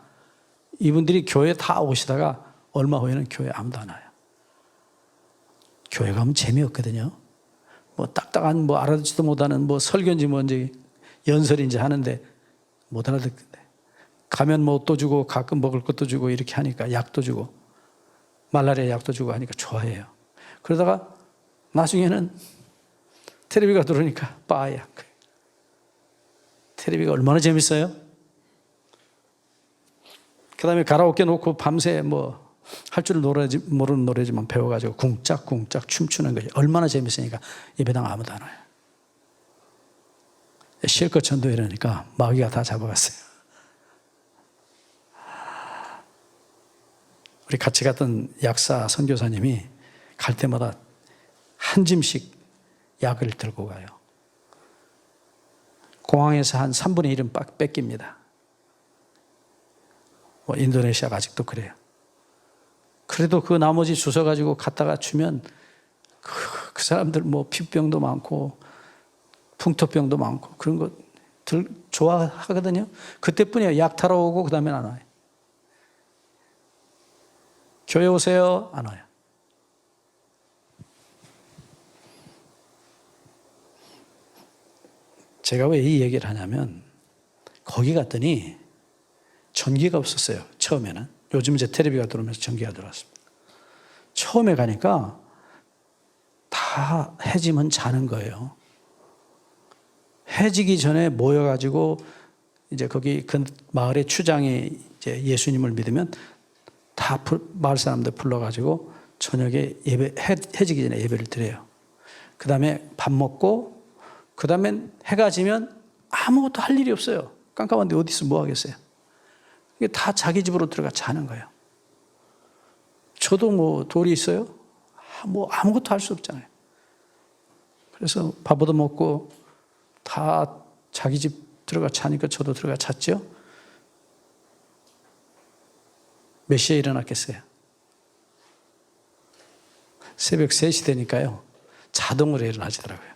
이분들이 교회 다 오시다가 얼마 후에는 교회 아무도 안 와요. 교회 가면 재미없거든요. 뭐 딱딱한 뭐 알아듣지도 못하는 뭐 설교인지 뭔지 연설인지 하는데 못 알아듣는데, 가면 뭐 또 주고 가끔 먹을 것도 주고 이렇게 하니까, 약도 주고 말라리아 약도 주고 하니까 좋아해요. 그러다가 나중에는 텔레비가 들어오니까 빠야. 텔레비가 얼마나 재밌어요? 그 다음에 가라오케 놓고 밤새 뭐 할 줄 모르는 노래지만 배워가지고 쿵짝쿵짝 춤추는 거지. 얼마나 재밌으니까 예배당 아무도 안 와요. 실컷 전도해 이러니까 마귀가 다 잡아갔어요. 우리 같이 갔던 약사 선교사님이 갈 때마다 한 짐씩 약을 들고 가요. 공항에서 한 3분의 1은 뺏깁니다. 인도네시아가 아직도 그래요. 그래도 그 나머지 주워가지고 갖다가 주면 그 사람들 피부병도 많고 풍토병도 많고 그런 거 좋아하거든요. 그때뿐이에요. 약 타러 오고 그 다음엔 안 와요. 교회 오세요? 안 와요. 제가 왜 이 얘기를 하냐면 거기 갔더니 전기가 없었어요. 처음에는. 요즘 이제 텔레비가 들어오면서 전기가 들어왔습니다. 처음에 가니까 다 해지면 자는 거예요. 해지기 전에 모여가지고 이제 거기 그 마을의 추장이 이제 예수님을 믿으면 다 마을 사람들 불러가지고 저녁에 예배, 해지기 전에 예배를 드려요. 그 다음에 밥 먹고 그 다음엔 해가 지면 아무것도 할 일이 없어요. 깜깜한데 어디서 뭐 하겠어요. 이게 다 자기 집으로 들어가 자는 거예요. 저도 돌이 있어요? 아무것도 할 수 없잖아요. 그래서 밥 얻어 먹고 다 자기 집 들어가 자니까 저도 들어가 잤죠. 몇 시에 일어났겠어요? 새벽 3시 되니까요. 자동으로 일어나지더라고요.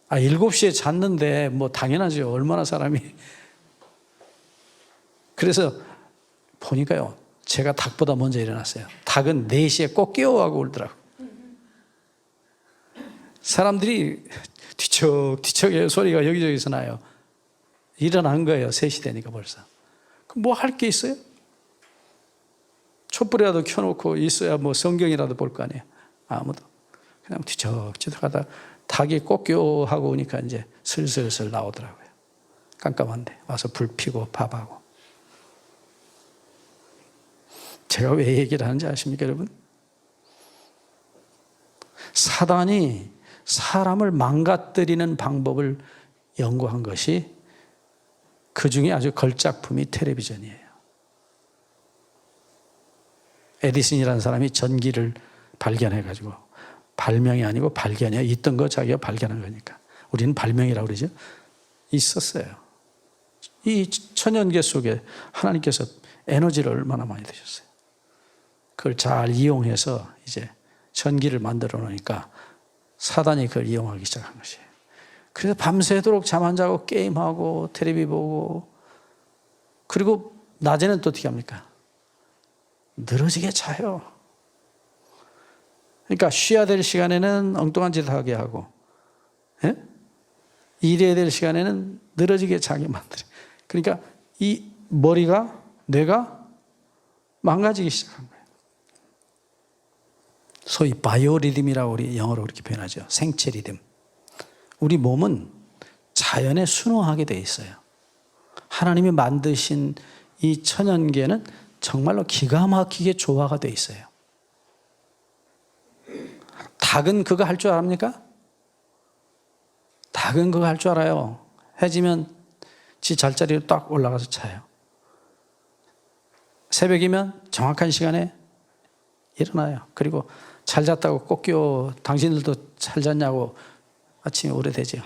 7시에 잤는데 당연하죠. 얼마나 사람이. 그래서 보니까요. 제가 닭보다 먼저 일어났어요. 닭은 4시에 꼭 깨워하고 울더라고요. 사람들이 뒤척뒤척 소리가 여기저기서 나요. 일어난 거예요. 3시 되니까 벌써. 그럼 할 게 있어요? 촛불이라도 켜놓고 있어야 성경이라도 볼 거 아니에요. 아무도. 그냥 뒤척뒤척 하다 닭이 꼭요 하고 오니까 이제 슬슬슬 나오더라고요. 깜깜한데 와서 불 피고 밥하고. 제가 왜 얘기를 하는지 아십니까, 여러분? 사단이 사람을 망가뜨리는 방법을 연구한 것이 그 중에 아주 걸작품이 텔레비전이에요. 에디슨이라는 사람이 전기를 발견해가지고, 발명이 아니고 발견이야. 있던 거 자기가 발견한 거니까. 우리는 발명이라고 그러죠. 있었어요. 이 천연계 속에 하나님께서 에너지를 얼마나 많이 드셨어요. 그걸 잘 이용해서 이제 전기를 만들어 놓으니까 사단이 그걸 이용하기 시작한 것이에요. 그래서 밤새도록 잠 안 자고 게임하고 텔레비 보고, 그리고 낮에는 또 어떻게 합니까? 늘어지게 자요. 그러니까 쉬어야 될 시간에는 엉뚱한 짓 하게 하고, 예? 일해야 될 시간에는 늘어지게 자게 만들어요. 그러니까 이 머리가, 뇌가 망가지기 시작한 거예요. 소위 바이오 리듬이라고 우리 영어로 그렇게 표현하죠. 생체 리듬. 우리 몸은 자연에 순응하게 돼 있어요. 하나님이 만드신 이 천연계는 정말로 기가 막히게 조화가 돼 있어요. 닭은 그거 할 줄 압니까? 닭은 그거 할 줄 알아요. 해지면 지 잠자리로 딱 올라가서 자요. 새벽이면 정확한 시간에 일어나요. 그리고 잘 잤다고 꼭 깨워. 당신들도 잘 잤냐고 아침에 오래되죠.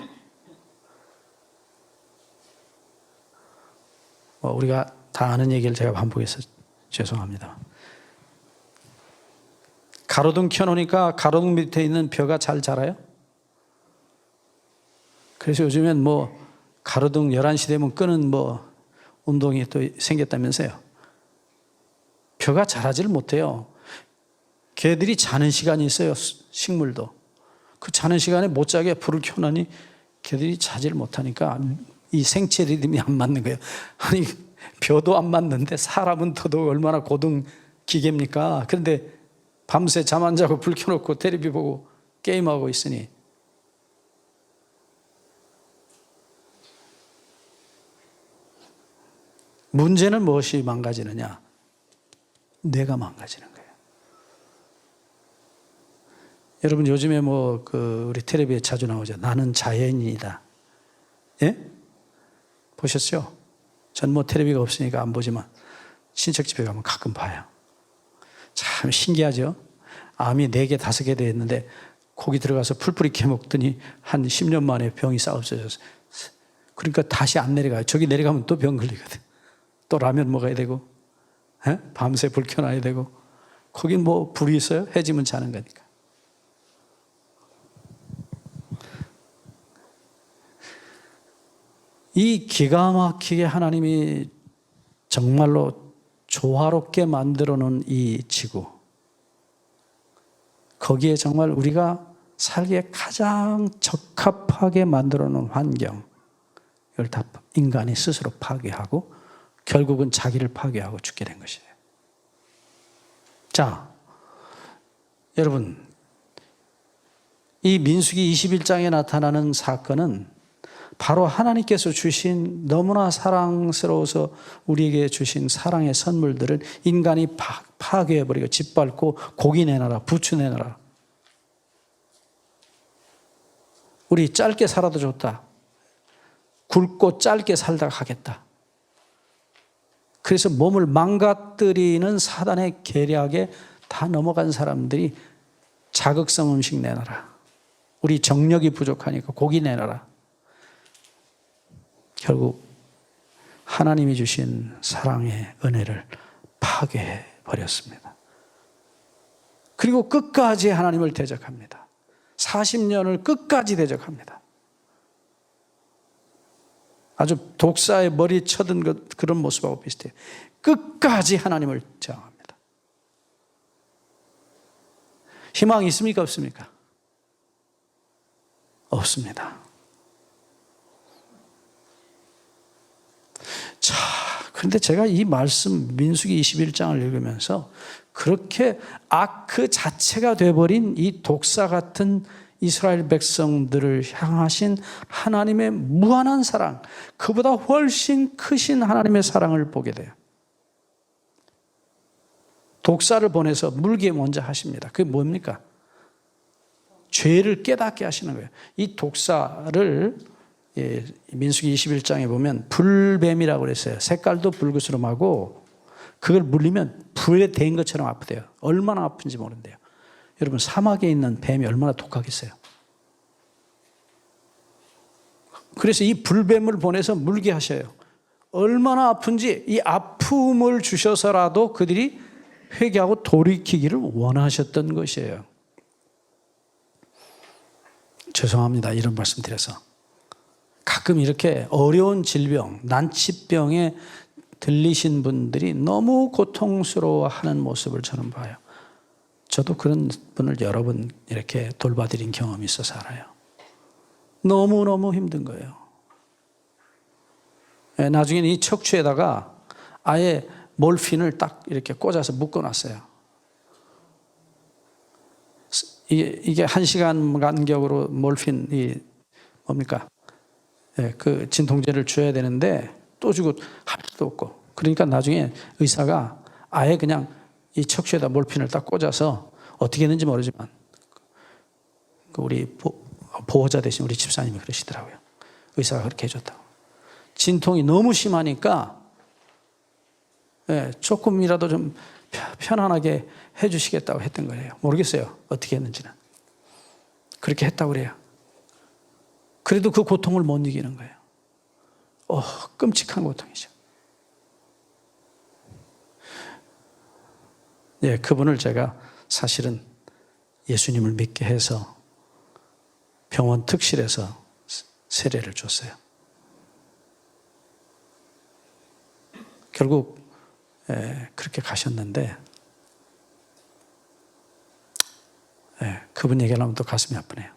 우리가 다 아는 얘기를 제가 반복해서 죄송합니다. 가로등 켜놓으니까 가로등 밑에 있는 벼가 잘 자라요? 그래서 요즘엔 가로등 11시 되면 끄는 운동이 또 생겼다면서요. 벼가 자라지를 못해요. 개들이 자는 시간이 있어요. 식물도. 그 자는 시간에 못 자게 불을 켜놓으니 개들이 자지를 못하니까 이 생체 리듬이 안 맞는 거예요. 아니, 벼도 안 맞는데 사람은 더더욱 얼마나 고등 기계입니까? 그런데 밤새 잠 안 자고 불 켜놓고 텔레비 보고 게임하고 있으니 문제는 무엇이 망가지느냐? 뇌가 망가지는 거예요. 여러분 요즘에 우리 텔레비에 자주 나오죠. 나는 자연인이다. 예? 보셨죠? 전 텔레비가 없으니까 안 보지만 친척 집에 가면 가끔 봐요. 참 신기하죠? 암이 4개, 5개 되어 있는데 거기 들어가서 풀뿌리 캐먹더니 한 10년 만에 병이 싹 없어졌어요. 그러니까 다시 안 내려가요. 저기 내려가면 또 병 걸리거든. 또 라면 먹어야 되고, 밤새 불 켜놔야 되고, 거긴 뭐 불이 있어요? 해지면 자는 거니까. 이 기가 막히게 하나님이 정말로 조화롭게 만들어 놓은 이 지구, 거기에 정말 우리가 살기에 가장 적합하게 만들어 놓은 환경, 이걸 다 인간이 스스로 파괴하고 결국은 자기를 파괴하고 죽게 된 것이에요. 자, 여러분, 이 민수기 21장에 나타나는 사건은 바로 하나님께서 주신, 너무나 사랑스러워서 우리에게 주신 사랑의 선물들을 인간이 파괴해버리고 짓밟고 고기 내놔라, 부추 내놔라. 우리 짧게 살아도 좋다. 굵고 짧게 살다가 가겠다. 그래서 몸을 망가뜨리는 사단의 계략에 다 넘어간 사람들이 자극성 음식 내놔라. 우리 정력이 부족하니까 고기 내놔라. 결국 하나님이 주신 사랑의 은혜를 파괴해 버렸습니다. 그리고 끝까지 하나님을 대적합니다. 40년을 끝까지 대적합니다. 아주 독사의 머리 쳐든 그런 모습하고 비슷해요. 끝까지 하나님을 저항합니다. 희망이 있습니까? 없습니까? 없습니다. 자, 그런데 제가 이 말씀 민수기 21장을 읽으면서 그렇게 그 자체가 되어버린 이 독사 같은 이스라엘 백성들을 향하신 하나님의 무한한 사랑, 그보다 훨씬 크신 하나님의 사랑을 보게 돼요. 독사를 보내서 물게 먼저 하십니다. 그게 뭡니까? 죄를 깨닫게 하시는 거예요. 이 독사를 민수기 21장에 보면 불뱀이라고 그랬어요. 색깔도 불그스름하고 그걸 물리면 불에 대인 것처럼 아프대요. 얼마나 아픈지 모른대요. 여러분, 사막에 있는 뱀이 얼마나 독하겠어요. 그래서 이 불뱀을 보내서 물게 하셔요. 얼마나 아픈지 이 아픔을 주셔서라도 그들이 회개하고 돌이키기를 원하셨던 것이에요. 죄송합니다. 이런 말씀 드려서. 가끔 이렇게 어려운 질병, 난치병에 들리신 분들이 너무 고통스러워하는 모습을 저는 봐요. 저도 그런 분을 여러 번 이렇게 돌봐드린 경험이 있어서 알아요. 너무너무 힘든 거예요. 나중에는 이 척추에다가 아예 몰핀을 딱 이렇게 꽂아서 묶어놨어요. 이게 1시간 간격으로 몰핀이 뭡니까? 그 진통제를 줘야 되는데 또 주고 할 수도 없고, 그러니까 나중에 의사가 아예 그냥 이 척추에다 몰핀을 딱 꽂아서 어떻게 했는지 모르지만 우리 보호자 되신 우리 집사님이 그러시더라고요. 의사가 그렇게 해줬다고. 진통이 너무 심하니까 조금이라도 좀 편안하게 해주시겠다고 했던 거예요. 모르겠어요. 어떻게 했는지는. 그렇게 했다고 그래요. 그래도 그 고통을 못 이기는 거예요. 끔찍한 고통이죠. 그분을 제가 사실은 예수님을 믿게 해서 병원 특실에서 세례를 줬어요. 결국 그렇게 가셨는데 그분 얘기를 하면 또 가슴이 아프네요.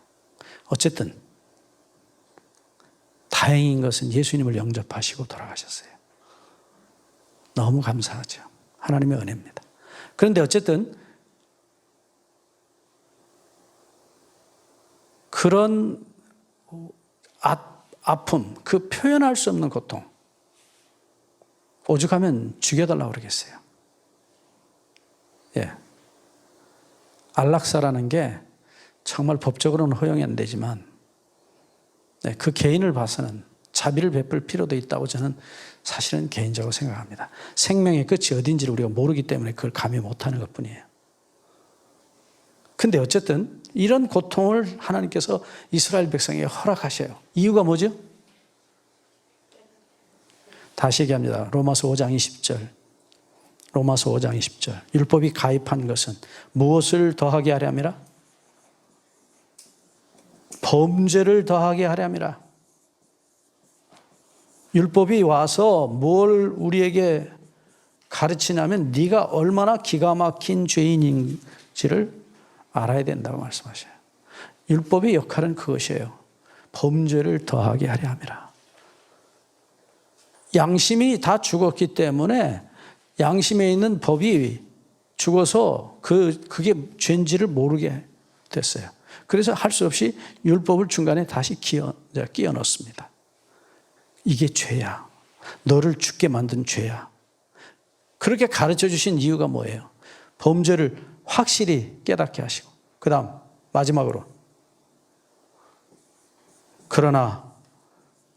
어쨌든 다행인 것은 예수님을 영접하시고 돌아가셨어요. 너무 감사하죠. 하나님의 은혜입니다. 그런데 어쨌든 그런 아픔, 그 표현할 수 없는 고통, 오죽하면 죽여달라고 그러겠어요. 안락사라는 게 정말 법적으로는 허용이 안 되지만 그 개인을 봐서는 자비를 베풀 필요도 있다고 저는 사실은 개인적으로 생각합니다. 생명의 끝이 어딘지를 우리가 모르기 때문에 그걸 감히 못하는 것뿐이에요. 근데 어쨌든 이런 고통을 하나님께서 이스라엘 백성에게 허락하셔요. 이유가 뭐죠? 다시 얘기합니다. 로마서 5장 20절. 로마서 5장 20절. 율법이 가입한 것은 무엇을 더하게 하려 함이라? 범죄를 더하게 하려 함이라. 율법이 와서 뭘 우리에게 가르치냐면 네가 얼마나 기가 막힌 죄인인지를 알아야 된다고 말씀하셔요. 율법의 역할은 그것이에요. 범죄를 더하게 하려 함이라. 양심이 다 죽었기 때문에 양심에 있는 법이 죽어서 그게 죄인지를 모르게 됐어요. 그래서 할 수 없이 율법을 중간에 다시 끼워 넣습니다. 이게 죄야. 너를 죽게 만든 죄야. 그렇게 가르쳐 주신 이유가 뭐예요? 범죄를 확실히 깨닫게 하시고, 그 다음 마지막으로, 그러나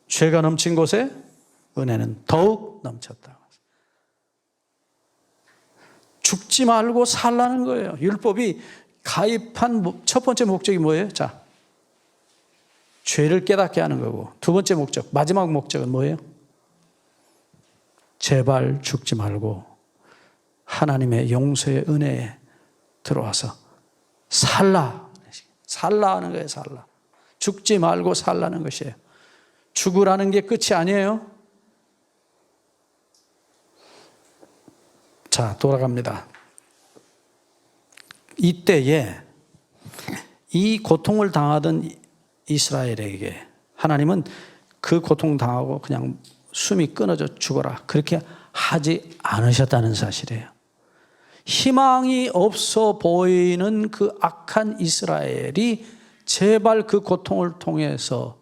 죄가 넘친 곳에 은혜는 더욱 넘쳤다. 죽지 말고 살라는 거예요. 율법이 가입한 첫 번째 목적이 뭐예요? 자, 죄를 깨닫게 하는 거고, 두 번째 목적, 마지막 목적은 뭐예요? 제발 죽지 말고 하나님의 용서의 은혜에 들어와서 살라. 살라 하는 거예요, 살라. 죽지 말고 살라는 것이에요. 죽으라는 게 끝이 아니에요. 자, 돌아갑니다. 이때에 이 고통을 당하던 이스라엘에게 하나님은 그 고통 당하고 그냥 숨이 끊어져 죽어라, 그렇게 하지 않으셨다는 사실이에요. 희망이 없어 보이는 그 악한 이스라엘이 제발 그 고통을 통해서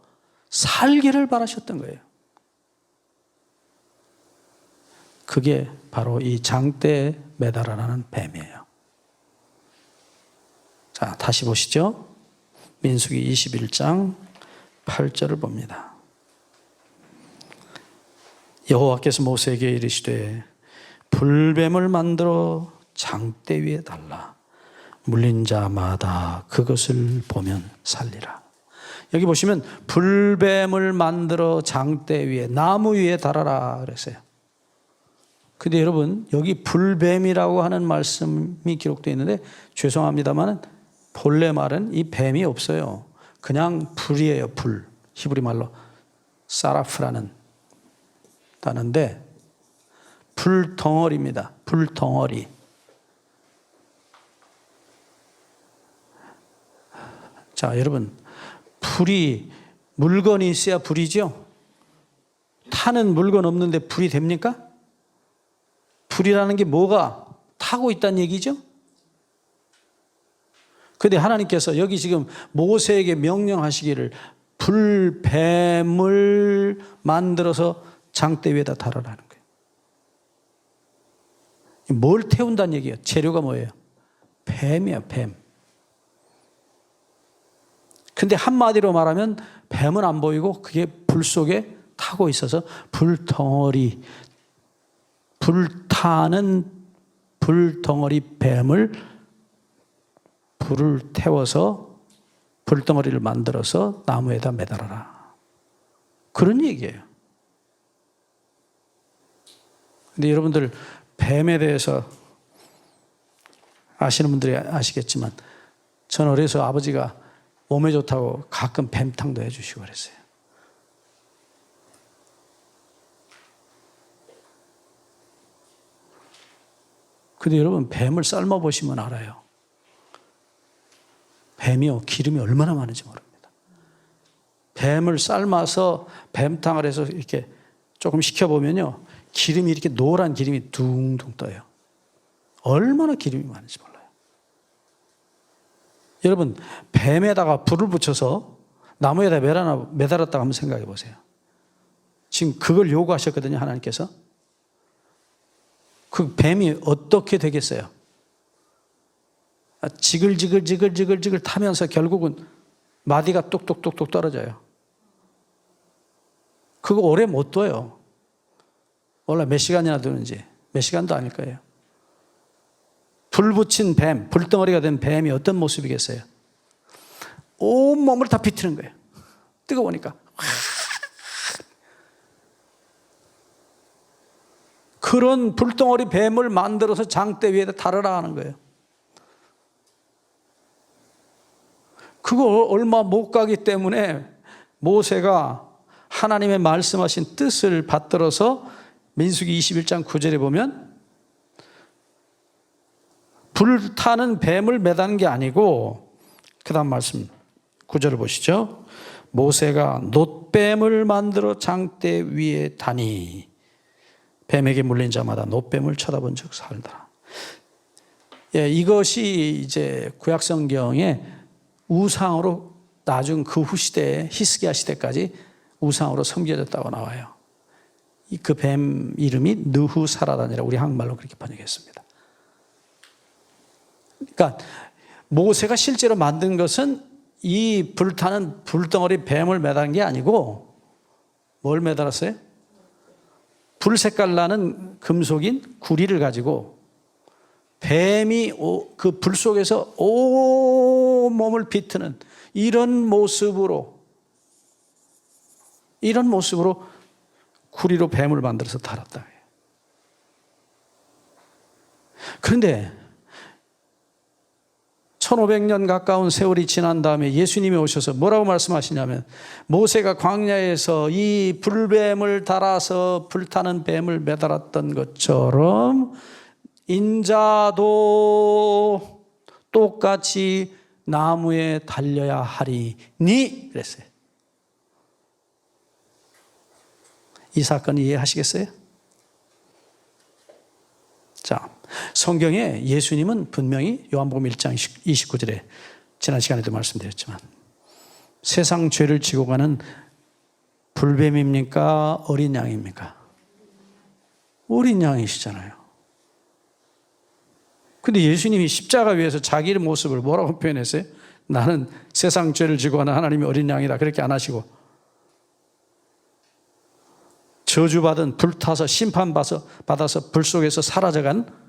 살기를 바라셨던 거예요. 그게 바로 이 장대에 매달아라는 뱀이에요. 자, 다시 보시죠. 민수기 21장 8절을 봅니다. 여호와께서 모세에게 이르시되 불뱀을 만들어 장대 위에 달라. 물린 자마다 그것을 보면 살리라. 여기 보시면 불뱀을 만들어 장대 위에, 나무 위에 달아라 그랬어요. 근데 여러분, 여기 불뱀이라고 하는 말씀이 기록되어 있는데 죄송합니다만 본래 말은 이 뱀이 없어요. 그냥 불이에요, 불. 히브리 말로 사라프라는 단어인데 불덩어리입니다. 불덩어리. 자, 여러분, 불이, 물건이 있어야 불이죠? 타는 물건 없는데 불이 됩니까? 불이라는 게 뭐가 타고 있다는 얘기죠? 그런데 하나님께서 여기 지금 모세에게 명령하시기를 불뱀을 만들어서 장대 위에다 달아라는 거예요. 뭘 태운다는 얘기예요? 재료가 뭐예요? 뱀이에요, 뱀. 근데 한마디로 말하면 뱀은 안 보이고 그게 불 속에 타고 있어서 불덩어리, 불타는 불덩어리 뱀을 불을 태워서 불덩어리를 만들어서 나무에다 매달아라. 그런 얘기예요. 근데 여러분들 뱀에 대해서 아시는 분들이 아시겠지만 전 어려서 아버지가 몸에 좋다고 가끔 뱀탕도 해주시고 그랬어요. 근데 여러분, 뱀을 삶아보시면 알아요. 뱀이요, 기름이 얼마나 많은지 모릅니다. 뱀을 삶아서 뱀탕을 해서 이렇게 조금 식혀보면요, 기름이 이렇게 노란 기름이 둥둥 떠요. 얼마나 기름이 많은지 몰라요. 여러분, 뱀에다가 불을 붙여서 나무에다 매달았다고 한번 생각해 보세요. 지금 그걸 요구하셨거든요, 하나님께서. 그 뱀이 어떻게 되겠어요? 지글지글 타면서 결국은 마디가 뚝뚝뚝뚝 떨어져요. 그거 오래 못 둬요. 원래 몇 시간이나 두는지. 몇 시간도 아닐 거예요. 불 붙인 뱀, 불덩어리가 된 뱀이 어떤 모습이겠어요? 온몸을 다 비트는 거예요. 뜨거우니까. 그런 불덩어리 뱀을 만들어서 장대 위에다 달으라 하는 거예요. 그거 얼마 못 가기 때문에 모세가 하나님의 말씀하신 뜻을 받들어서 민수기 21장 9절에 보면 불타는 뱀을 매다는 게 아니고, 그 다음 말씀 9절을 보시죠. 모세가 놋뱀을 만들어 장대 위에 다니 뱀에게 물린 자마다 놋뱀을 쳐다본 즉 살더라. 예, 이것이 이제 구약성경에 우상으로 나중 그 후 시대에 히스기야 시대까지 우상으로 섬겨졌다고 나와요. 그 뱀 이름이 느후사라단이라고 우리 한국말로 그렇게 번역했습니다. 그러니까 모세가 실제로 만든 것은 이 불타는 불덩어리 뱀을 매달은 게 아니고 뭘 매달았어요? 불 색깔 나는 금속인 구리를 가지고 뱀이 그 불 속에서 온몸을 비트는 이런 모습으로 구리로 뱀을 만들어서 달았다. 그런데 1500년 가까운 세월이 지난 다음에 예수님이 오셔서 뭐라고 말씀하시냐면, 모세가 광야에서 이 불뱀을 달아서 불타는 뱀을 매달았던 것처럼 인자도 똑같이 나무에 달려야 하리니 그랬어요. 이 사건 이해하시겠어요? 자, 성경에 예수님은 분명히 요한복음 1장 29절에 지난 시간에도 말씀드렸지만 세상 죄를 지고 가는 불뱀입니까? 어린 양입니까? 어린 양이시잖아요. 근데 예수님이 십자가 위에서 자기의 모습을 뭐라고 표현했어요? 나는 세상 죄를 지고 가는 하나님의 어린 양이다. 그렇게 안 하시고 저주받은 불타서 심판받아서 불 속에서 사라져간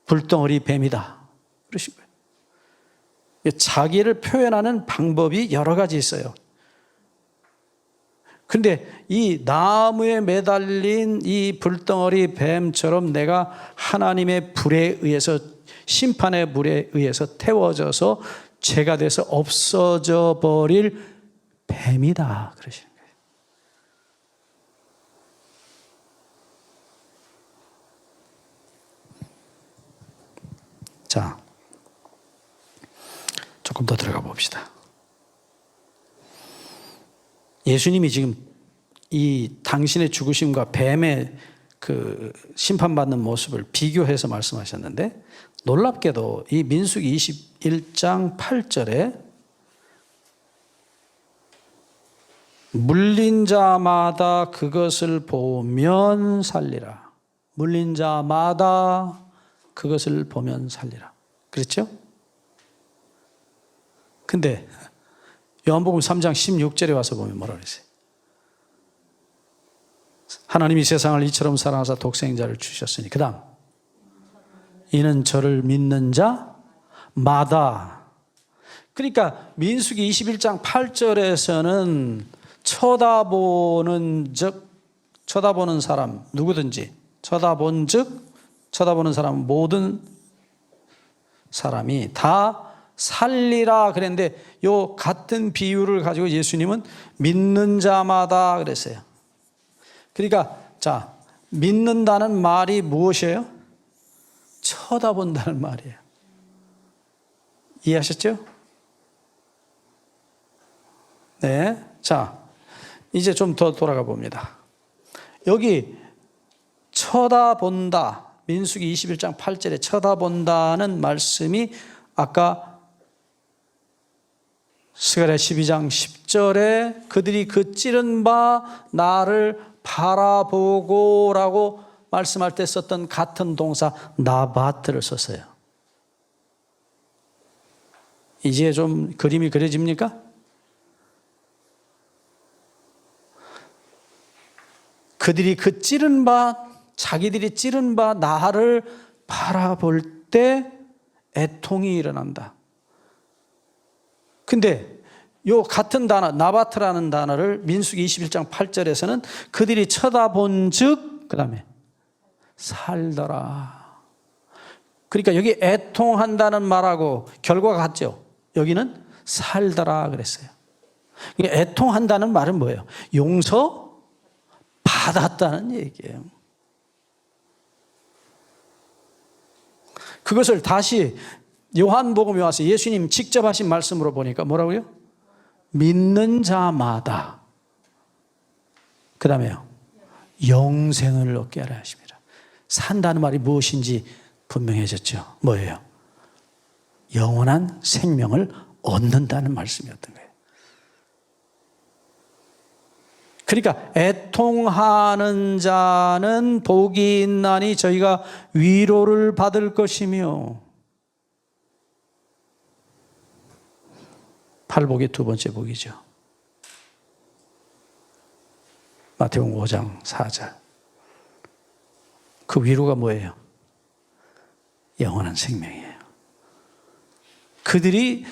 불덩어리 뱀이다. 그러신 거예요. 자기를 표현하는 방법이 여러 가지 있어요. 그런데 이 나무에 매달린 이 불덩어리 뱀처럼 내가 하나님의 불에 의해서, 심판의 불에 의해서 태워져서 죄가 돼서 없어져 버릴 뱀이다. 그러시는 거예요. 자, 조금 더 들어가 봅시다. 예수님이 지금 이 당신의 죽으심과 뱀의 그 심판받는 모습을 비교해서 말씀하셨는데, 놀랍게도 이 민수기 21장 8절에 물린 자마다 그것을 보면 살리라. 물린 자마다 그것을 보면 살리라. 그렇죠? 근데 요한복음 3장 16절에 와서 보면 뭐라 그랬어요? 하나님이 세상을 이처럼 사랑하사 독생자를 주셨으니, 그 다음 이는 저를 믿는 자마다. 그러니까 민수기 21장 8절에서는 쳐다보는 사람 누구든지, 쳐다보는 사람 모든 사람이 다 살리라 그랬는데, 요 같은 비유를 가지고 예수님은 믿는 자마다 그랬어요. 그러니까 자, 믿는다는 말이 무엇이에요? 쳐다본다는 말이에요. 이해하셨죠? 네. 자, 이제 좀 더 돌아가 봅니다. 여기 쳐다본다, 민수기 21장 8절에 쳐다본다는 말씀이 아까 스가랴 12장 10절에 그들이 그 찌른 바 나를 바라보고 라고 말씀할 때 썼던 같은 동사 나바트를 썼어요. 이제 좀 그림이 그려집니까? 그들이 그 찌른 바, 자기들이 찌른 바 나를 바라볼 때 애통이 일어난다. 근데 요 같은 단어 나바트라는 단어를 민수기 21장 8절에서는 그들이 쳐다본 즉, 그 다음에 살더라. 그러니까 여기 애통한다는 말하고 결과가 같죠. 여기는 살더라 그랬어요. 애통한다는 말은 뭐예요? 용서 받았다는 얘기예요. 그것을 다시 요한복음에 와서 예수님 직접 하신 말씀으로 보니까 뭐라고요? 믿는 자마다, 그 다음에요, 영생을 얻게 하려 하십니다. 산다는 말이 무엇인지 분명해졌죠. 뭐예요? 영원한 생명을 얻는다는 말씀이었던 거예요. 그러니까 애통하는 자는 복이 있나니 저희가 위로를 받을 것이며, 팔복의 두 번째 복이죠. 마태복음 5장 4절. 그 위로가 뭐예요? 영원한 생명이에요. 그들이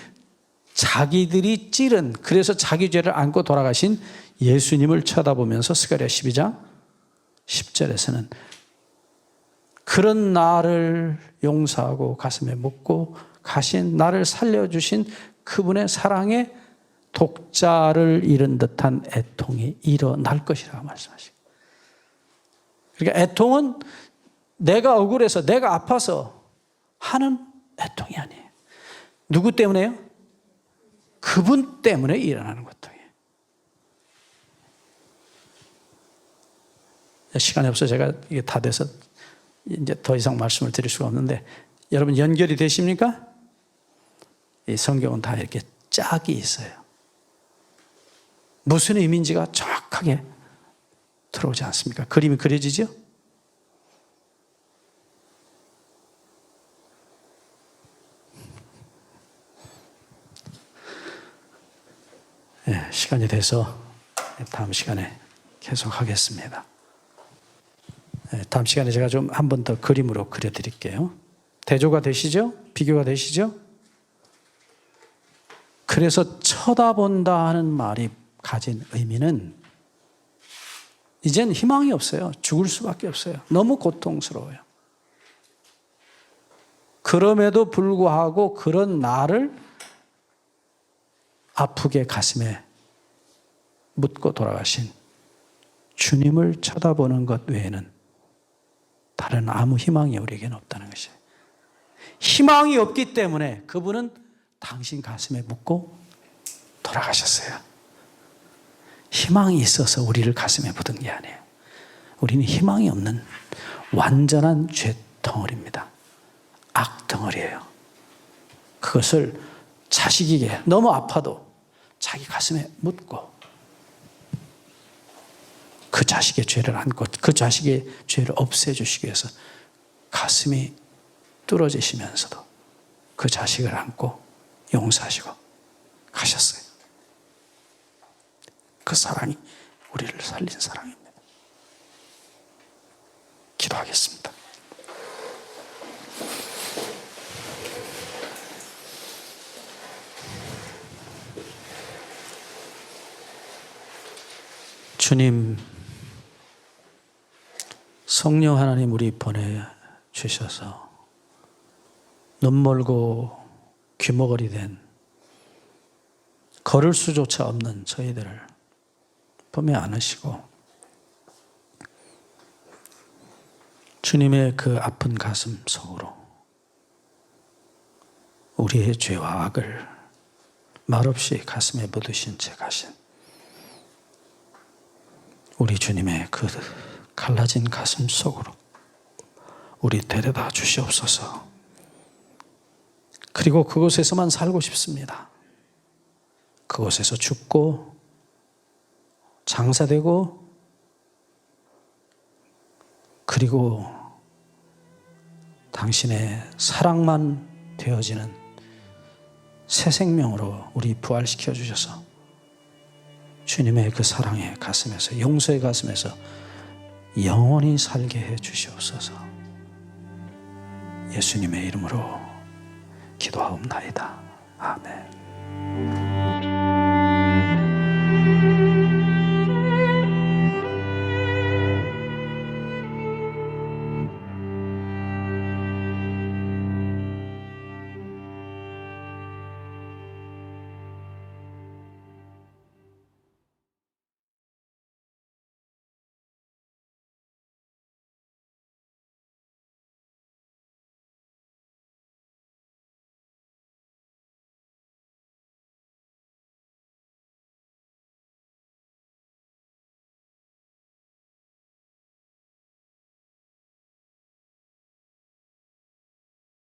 자기들이 찌른, 그래서 자기 죄를 안고 돌아가신 예수님을 쳐다보면서 스가랴 12장 10절에서는 그런 나를 용서하고 가슴에 묻고 가신, 나를 살려주신 그분의 사랑에 독자를 잃은 듯한 애통이 일어날 것이라고 말씀하시고, 그러니까 애통은 내가 억울해서, 내가 아파서 하는 애통이 아니에요. 누구 때문에요? 그분 때문에 일어나는 고통이에요. 시간이 없어 제가 이게 다 돼서 이제 더 이상 말씀을 드릴 수가 없는데, 여러분 연결이 되십니까? 이 성경은 다 이렇게 짝이 있어요. 무슨 의미인지가 정확하게 들어오지 않습니까? 그림이 그려지죠? 네, 시간이 돼서 다음 시간에 계속하겠습니다. 네, 다음 시간에 제가 좀 한 번 더 그림으로 그려드릴게요. 대조가 되시죠? 비교가 되시죠? 그래서 쳐다본다 하는 말이 가진 의미는 이젠 희망이 없어요. 죽을 수밖에 없어요. 너무 고통스러워요. 그럼에도 불구하고 그런 나를 아프게 가슴에 묻고 돌아가신 주님을 쳐다보는 것 외에는 다른 아무 희망이 우리에게는 없다는 것이에요. 희망이 없기 때문에 그분은 당신 가슴에 묻고 돌아가셨어요. 희망이 있어서 우리를 가슴에 묻은 게 아니에요. 우리는 희망이 없는 완전한 죄덩어리입니다. 악덩어리예요. 그것을 자식에게 너무 아파도 자기 가슴에 묻고 그 자식의 죄를 안고 그 자식의 죄를 없애주시기 위해서 가슴이 뚫어지시면서도 그 자식을 안고 용서하시고 가셨어요. 그 사랑이 우리를 살린 사랑입니다. 기도하겠습니다. 주님, 성령 하나님 우리 보내주셔서 눈 멀고 귀머거리 된 걸을 수조차 없는 저희들을 품에 안으시고 주님의 그 아픈 가슴 속으로 우리의 죄와 악을 말없이 가슴에 묻으신 채 가신 우리 주님의 그 갈라진 가슴 속으로 우리 데려다 주시옵소서. 그리고 그곳에서만 살고 싶습니다. 그곳에서 죽고 장사되고 그리고 당신의 사랑만 되어지는 새 생명으로 우리 부활시켜 주셔서 주님의 그 사랑의 가슴에서, 용서의 가슴에서 영원히 살게 해 주시옵소서. 예수님의 이름으로 기도하옵나이다. 아멘.